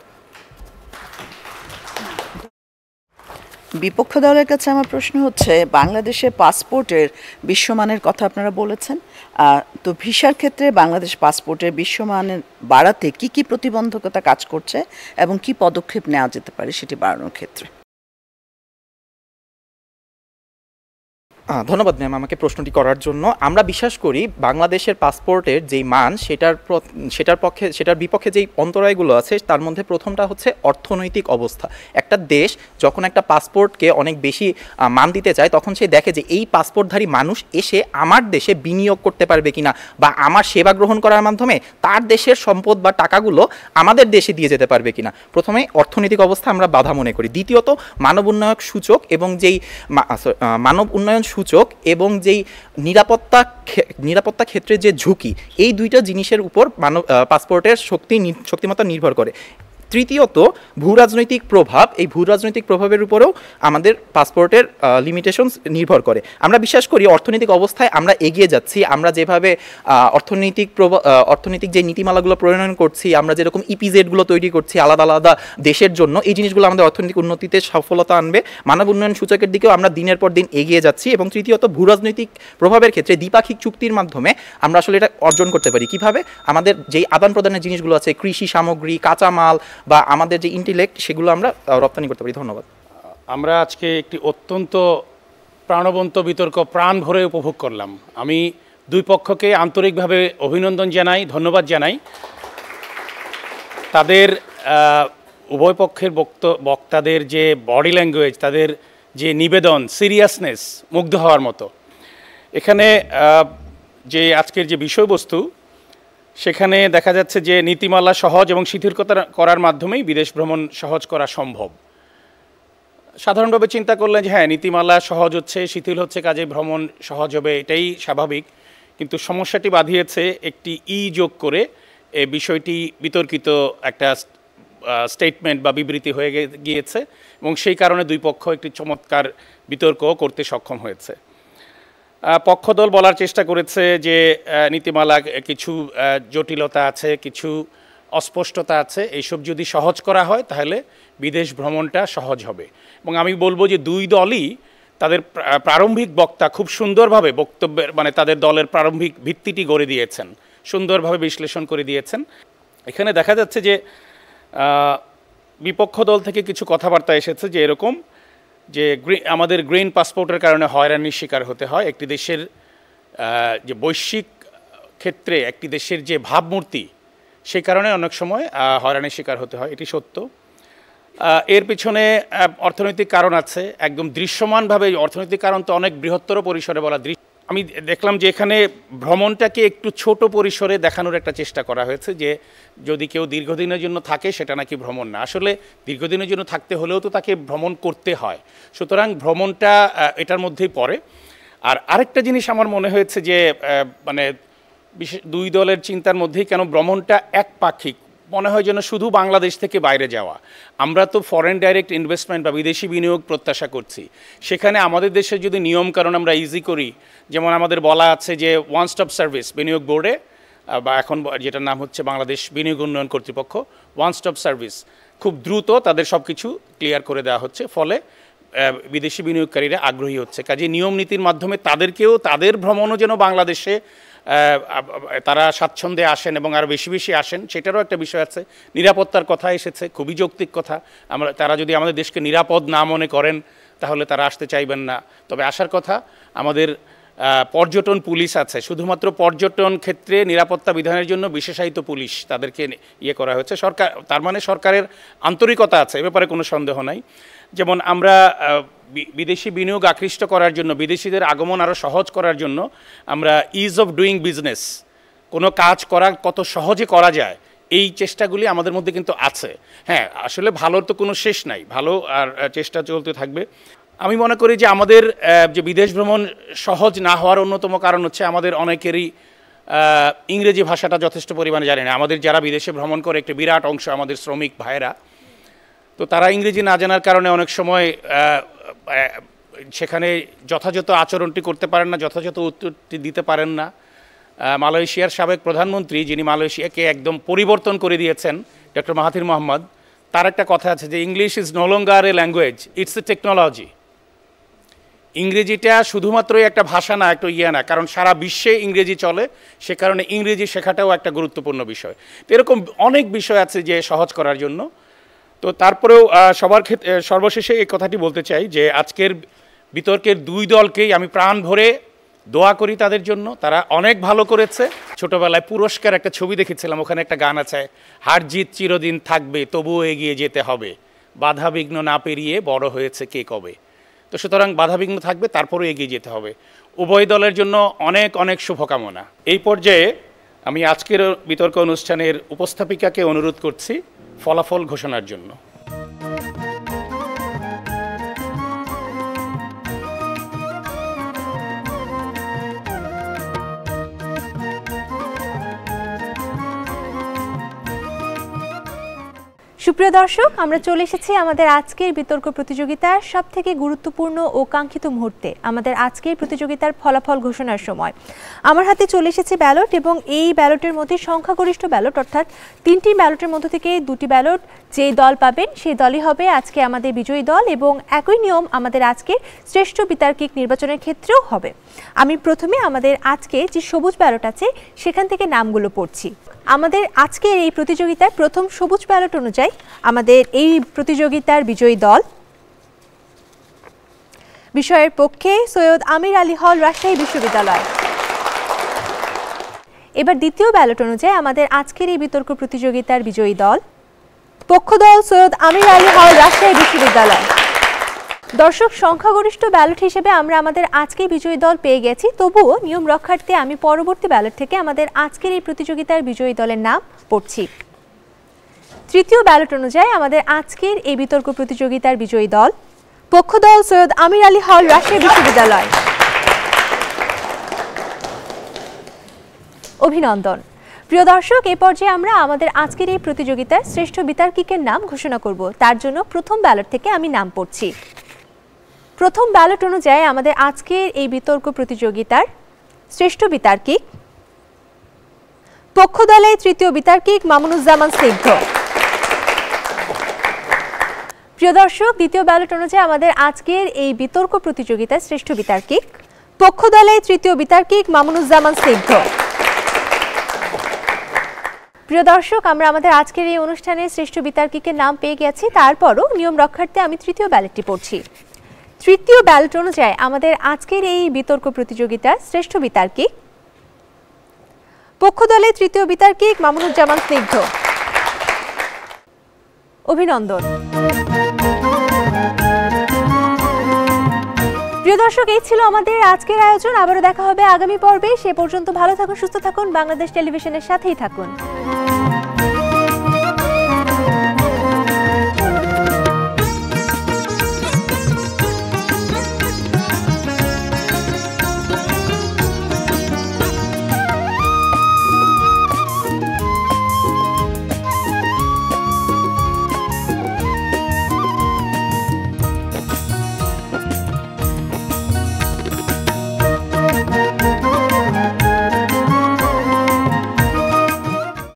[SPEAKER 19] বিপক্ষ দলের কাছে আমার প্রশ্ন হচ্ছে বাংলাদেশে পাসপোর্টের বিশ্বমানের কথা আপনারা বলেছেন, তো ভিসার ক্ষেত্রে বাংলাদেশ পাসপোর্টের বিশ্বমানের বাড়াতে কি কি প্রতিবন্ধকতা কাজ করছে এবং কি পদক্ষেপ নেওয়া যেতে পারে সেটি বাড়ানোর ক্ষেত্রে?
[SPEAKER 18] ধন্যবাদ ম্যাম আমাকে প্রশ্নটি করার জন্য। আমরা বিশ্বাস করি বাংলাদেশের পাসপোর্টের যেই মান সেটার বিপক্ষে যেই অন্তরায়গুলো আছে তার মধ্যে প্রথমটা হচ্ছে অর্থনৈতিক অবস্থা। একটা দেশ যখন একটা পাসপোর্টকে অনেক বেশি মান দিতে চায় তখন সে দেখে যে এই পাসপোর্টধারী মানুষ এসে আমার দেশে বিনিয়োগ করতে পারবে কিনা বা আমার সেবা গ্রহণ করার মাধ্যমে তার দেশের সম্পদ বা টাকাগুলো আমাদের দেশে দিয়ে যেতে পারবে কিনা। প্রথমে অর্থনৈতিক অবস্থা আমরা বাধা মনে করি। দ্বিতীয়ত মানব উন্নয়ন সূচক এবং যেই মানব উন্নয়ন সূচক এবং যেই নিরাপত্তা ক্ষেত্রে যে ঝুঁকি, এই দুইটা জিনিসের উপর পাসপোর্টের শক্তিমত্তা নির্ভর করে। তৃতীয়ত ভূরাজনৈতিক প্রভাব, এই ভূরাজনৈতিক প্রভাবের উপরেও আমাদের পাসপোর্টের লিমিটেশনস নির্ভর করে। আমরা বিশ্বাস করি অর্থনৈতিক অবস্থায় আমরা এগিয়ে যাচ্ছি। আমরা যেভাবে অর্থনৈতিক যে নীতিমালাগুলো প্রণয়ন করছি, আমরা যেরকম ইপিজেডগুলো তৈরি করছি আলাদা আলাদা দেশের জন্য, এই জিনিসগুলো আমাদের অর্থনৈতিক উন্নতিতে সফলতা আনবে। মানব উন্নয়ন সূচকের দিকেও আমরা দিনের পর দিন এগিয়ে যাচ্ছি। এবং তৃতীয়ত ভূরাজনৈতিক প্রভাবের ক্ষেত্রে দ্বিপাক্ষিক চুক্তির মাধ্যমে আমরা আসলে এটা অর্জন করতে পারি। কিভাবে? আমাদের যেই আদান প্রদানের জিনিসগুলো আছে, কৃষি সামগ্রী, কাঁচামাল বা আমাদের যে ইন্টেলেক্ট, সেগুলো আমরা রপ্তানি করতে পারি। ধন্যবাদ।
[SPEAKER 15] আমরা আজকে একটি অত্যন্ত প্রাণবন্ত বিতর্ক প্রাণ ভরে উপভোগ করলাম। আমি দুই পক্ষকে আন্তরিকভাবে অভিনন্দন জানাই, ধন্যবাদ জানাই। তাদের উভয় পক্ষের বক্তাদের যে বডি ল্যাঙ্গুয়েজ, তাদের যে নিবেদন, সিরিয়াসনেস, মুগ্ধ হওয়ার মতো। এখানে যে আজকের যে বিষয়বস্তু, সেখানে দেখা যাচ্ছে যে নীতিমালা সহজ এবং শিথিল করার মাধ্যমেই বিদেশ ভ্রমণ সহজ করা সম্ভব। সাধারণভাবে চিন্তা করলে যে হ্যাঁ, নীতিমালা সহজ হচ্ছে, শিথিল হচ্ছে, কাজে ভ্রমণ সহজ হবে, এটাই স্বাভাবিক। কিন্তু সমস্যাটি বাঁধিয়েছে একটি যোগ করে এই বিষয়টি বিতর্কিত একটা স্টেটমেন্ট বা বিবৃতি হয়ে গিয়েছে এবং সেই কারণে দুই পক্ষ একটি চমৎকার বিতর্ক করতে সক্ষম হয়েছে। পক্ষদল বলার চেষ্টা করেছে যে নীতিমালা কিছু জটিলতা আছে, কিছু অস্পষ্টতা আছে, এইসব যদি সহজ করা হয় তাহলে বিদেশ ভ্রমণটা সহজ হবে। এবং আমি বলবো যে দুই দলই তাদের প্রারম্ভিক বক্তা খুব সুন্দরভাবে বক্তব্যের তাদের দলের প্রারম্ভিক ভিত্তিটি গড়ে দিয়েছেন, সুন্দরভাবে বিশ্লেষণ করে দিয়েছেন। এখানে দেখা যাচ্ছে যে বিপক্ষ দল থেকে কিছু কথাবার্তা এসেছে যে এরকম যে আমাদের গ্রিন পাসপোর্টের কারণে হয়রানির শিকার হতে হয়। একটি দেশের যে বৈশ্বিক ক্ষেত্রে একটি দেশের যে ভাবমূর্তি, সেই কারণে অনেক সময় হয়রানির শিকার হতে হয়, এটি সত্য। এর পিছনে অর্থনৈতিক কারণ আছে, একদম দৃশ্যমানভাবে। অর্থনৈতিক কারণ তো অনেক বৃহত্তর পরিসরে বলা। আমি দেখলাম যে এখানে ভ্রমণটাকে একটু ছোট পরিসরে দেখানোর একটা চেষ্টা করা হয়েছে যে যদি কেউ দীর্ঘদিনের জন্য থাকে সেটা নাকি ভ্রমণ না। আসলে দীর্ঘদিনের জন্য থাকতে হলেও তো তাকে ভ্রমণ করতে হয়, সুতরাং ভ্রমণটা এটার মধ্যেই পড়ে। আর আরেকটা জিনিস আমার মনে হয়েছে যে দুই দলের চিন্তার মধ্যেই কেন ভ্রমণটা একপাক্ষিক মনে হয়, যেন শুধু বাংলাদেশ থেকে বাইরে যাওয়া। আমরা তো ফরেন ডাইরেক্ট ইনভেস্টমেন্ট বা বিদেশি বিনিয়োগ প্রত্যাশা করছি। সেখানে আমাদের দেশের যদি নিয়মকানুন আমরা ইজি করি, যেমন আমাদের বলা আছে যে ওয়ান স্টপ সার্ভিস বিনিয়োগ বোর্ডে বা এখন যেটার নাম হচ্ছে বাংলাদেশ বিনিয়োগ উন্নয়ন কর্তৃপক্ষ, ওয়ান স্টপ সার্ভিস, খুব দ্রুত তাদের সব কিছু ক্লিয়ার করে দেওয়া হচ্ছে, ফলে বিদেশি বিনিয়োগকারীরা আগ্রহী হচ্ছে। কাজে নিয়ম নীতির মাধ্যমে তাদেরকেও, তাদের ভ্রমণও যেন বাংলাদেশে তারা স্বাচ্ছন্দ্যে আসেন এবং আরও বেশি বেশি আসেন, সেটারও একটা বিষয় আছে। নিরাপত্তার কথা এসেছে, খুবই যৌক্তিক কথা। তারা যদি আমাদের দেশকে নিরাপদ না মনে করেন তাহলে তারা আসতে চাইবেন না। তবে আসার কথা, আমাদের পর্যটন পুলিশ আছে, শুধুমাত্র পর্যটন ক্ষেত্রে নিরাপত্তা বিধানের জন্য বিশেষায়িত পুলিশ তাদেরকে করা হয়েছে। সরকার, তার মানে সরকারের আন্তরিকতা আছে, এ ব্যাপারে কোনো সন্দেহ নাই। যেমন আমরা বিদেশি বিনিয়োগ আকৃষ্ট করার জন্য, বিদেশিদের আগমন আরও সহজ করার জন্য আমরা ইজ অফ ডুইং বিজনেস, কোনো কাজ করা কত সহজে করা যায়, এই চেষ্টাগুলি আমাদের মধ্যে কিন্তু আছে। হ্যাঁ, আসলে ভালোর তো কোনো শেষ নাই, ভালো আর চেষ্টা চলতে থাকবে। আমি মনে করি যে আমাদের যে বিদেশ ভ্রমণ সহজ না হওয়ার অন্যতম কারণ হচ্ছে আমাদের অনেকেরই ইংরেজি ভাষাটা যথেষ্ট পরিমাণে জানে না। আমাদের যারা বিদেশে ভ্রমণ করে একটা বিরাট অংশ আমাদের শ্রমিক ভাইয়েরা, তো তারা ইংরেজি না জানার কারণে অনেক সময় সেখানে যথাযথ আচরণটি করতে পারেন না, যথাযথ উত্তরটি দিতে পারেন না। মালয়েশিয়ার সাবেক প্রধানমন্ত্রী, যিনি মালয়েশিয়াকে একদম পরিবর্তন করে দিয়েছেন, ডক্টর মাহাথির মোহাম্মদ, তার একটা কথা আছে যে English is no longer a language, it's a technology. ইংরেজিটা শুধুমাত্রই একটা ভাষা না, একটা না, কারণ সারা বিশ্বে ইংরেজি চলে, সে কারণে ইংরেজি শেখাটাও একটা গুরুত্বপূর্ণ বিষয়। তো এরকম অনেক বিষয় আছে যে সহজ করার জন্য। তো তারপরেও সবার ক্ষেত্রে সর্বশেষে এই কথাটি বলতে চাই যে আজকের বিতর্কের দুই দলকেই আমি প্রাণ ভরে দোয়া করি তাদের জন্য, তারা অনেক ভালো করেছে। ছোটবেলায় পুরস্কার একটা ছবি দেখেছিলাম, ওখানে একটা গান আছে, হার জিত চিরদিন থাকবে তবুও এগিয়ে যেতে হবে, বাধা বিঘ্ন না পেরিয়ে বড় হয়েছে কে কবে। তো সুতরাং বাধা বিঘ্ন থাকবে, তারপরেও এগিয়ে যেতে হবে। উভয় দলের জন্য অনেক অনেক শুভকামনা। এই পর্যায়ে আমি আজকের বিতর্ক অনুষ্ঠানের উপস্থাপিকাকে অনুরোধ করছি ফলাফল ঘোষণার জন্য।
[SPEAKER 1] সুপ্রিয় দর্শক, আমরা চলে এসেছি আমাদের আজকের বিতর্ক প্রতিযোগিতার সবথেকে গুরুত্বপূর্ণ ও কাঙ্ক্ষিত মুহূর্তে, আমাদের আজকের প্রতিযোগিতার ফলাফল ঘোষণার সময়। আমার হাতে চলে এসেছে ব্যালট এবং এই ব্যালটের মধ্যে সংখ্যাগরিষ্ঠ ব্যালট অর্থাৎ 3টি ব্যালটের মধ্য থেকে 2টি ব্যালট যে দল পাবেন সেই দলই হবে আজকে আমাদের বিজয়ী দল এবং একই নিয়ম আমাদের আজকে শ্রেষ্ঠ বিতার্কিক নির্বাচনের ক্ষেত্রেও হবে। আমি প্রথমে আমাদের আজকে যে সবুজ ব্যালট আছে সেখান থেকে নামগুলো পড়ছি। আমাদের আজকের এই প্রতিযোগিতার প্রথম সবুজ ব্যালট অনুযায়ী আমাদের এই প্রতিযোগিতার বিজয়ী দল বিষয়ের পক্ষে সৈয়দ আমির আলী হল রাজশাহী বিশ্ববিদ্যালয়। এবার দ্বিতীয় ব্যালট অনুযায়ী আমাদের আজকের এই বিতর্ক প্রতিযোগিতার বিজয়ী দল পক্ষ দল সৈয়দ আমির আলী হল রাজশাহী বিশ্ববিদ্যালয়। দর্শক, সংখ্যাগরিষ্ঠ ব্যালট হিসেবে আমরা আমাদের আজকের বিজয়ী দল পেয়ে গেছি, তবুও নিয়ম রক্ষার্থে আমি পরবর্তী ব্যালট থেকে আমাদের আজকের এই প্রতিযোগিতার বিজয়ী দলের নাম পড়ছি। তৃতীয় ব্যালট অনুযায়ী আমাদের আজকের এই বিতর্ক প্রতিযোগিতার বিজয়ী দল পক্ষ দল সৈয়দ আমির আলী হল রাজশাহী বিশ্ববিদ্যালয়। অভিনন্দন। প্রিয় দর্শক, এই পর্যায়ে আমরা আমাদের আজকের এই প্রতিযোগিতার শ্রেষ্ঠ বিতার্কিকের নাম ঘোষণা করব। তার জন্য প্রথম ব্যালট থেকে আমি নাম পড়ছি। প্রথম ব্যালট অনুযায়ী আমাদের আজকের এই বিতর্ক প্রতিযোগিতার শ্রেষ্ঠ বিতার্কিক পক্ষ দলে তৃতীয় বিতার্কিক মামুনুজ্জামান স্নিগ্ধ। প্রিয় দর্শক, দ্বিতীয় ব্যালট অনুযায়ী আমাদের আজকের এই বিতর্ক প্রতিযোগিতার শ্রেষ্ঠ বিতার্কিক পক্ষ দলে তৃতীয় বিতার্কিক মামুনুজ্জামান স্নিগ্ধ। প্রিয় দর্শক, আমরা আমাদের আজকের এই অনুষ্ঠানের শ্রেষ্ঠ বিতার্কিকের নাম পেয়ে গেছি, তারপরও নিয়ম রক্ষার্থে আমি তৃতীয় ব্যালটটি পড়ছি। তৃতীয় ব্যালট অনুযায়ী আমাদের আজকের এই বিতর্ক প্রতিযোগিতার শ্রেষ্ঠ বিতার্কিক পক্ষ দলে তৃতীয় বিতার্কিক মামুনুজ্জামান স্নিগ্ধ। অভিনন্দন। প্রিয় দর্শক, এই ছিল আমাদের আজকের আয়োজন। আবারও দেখা হবে আগামী পর্বে। সে পর্যন্ত ভালো থাকুন, সুস্থ থাকুন, বাংলাদেশ টেলিভিশনের সাথেই থাকুন।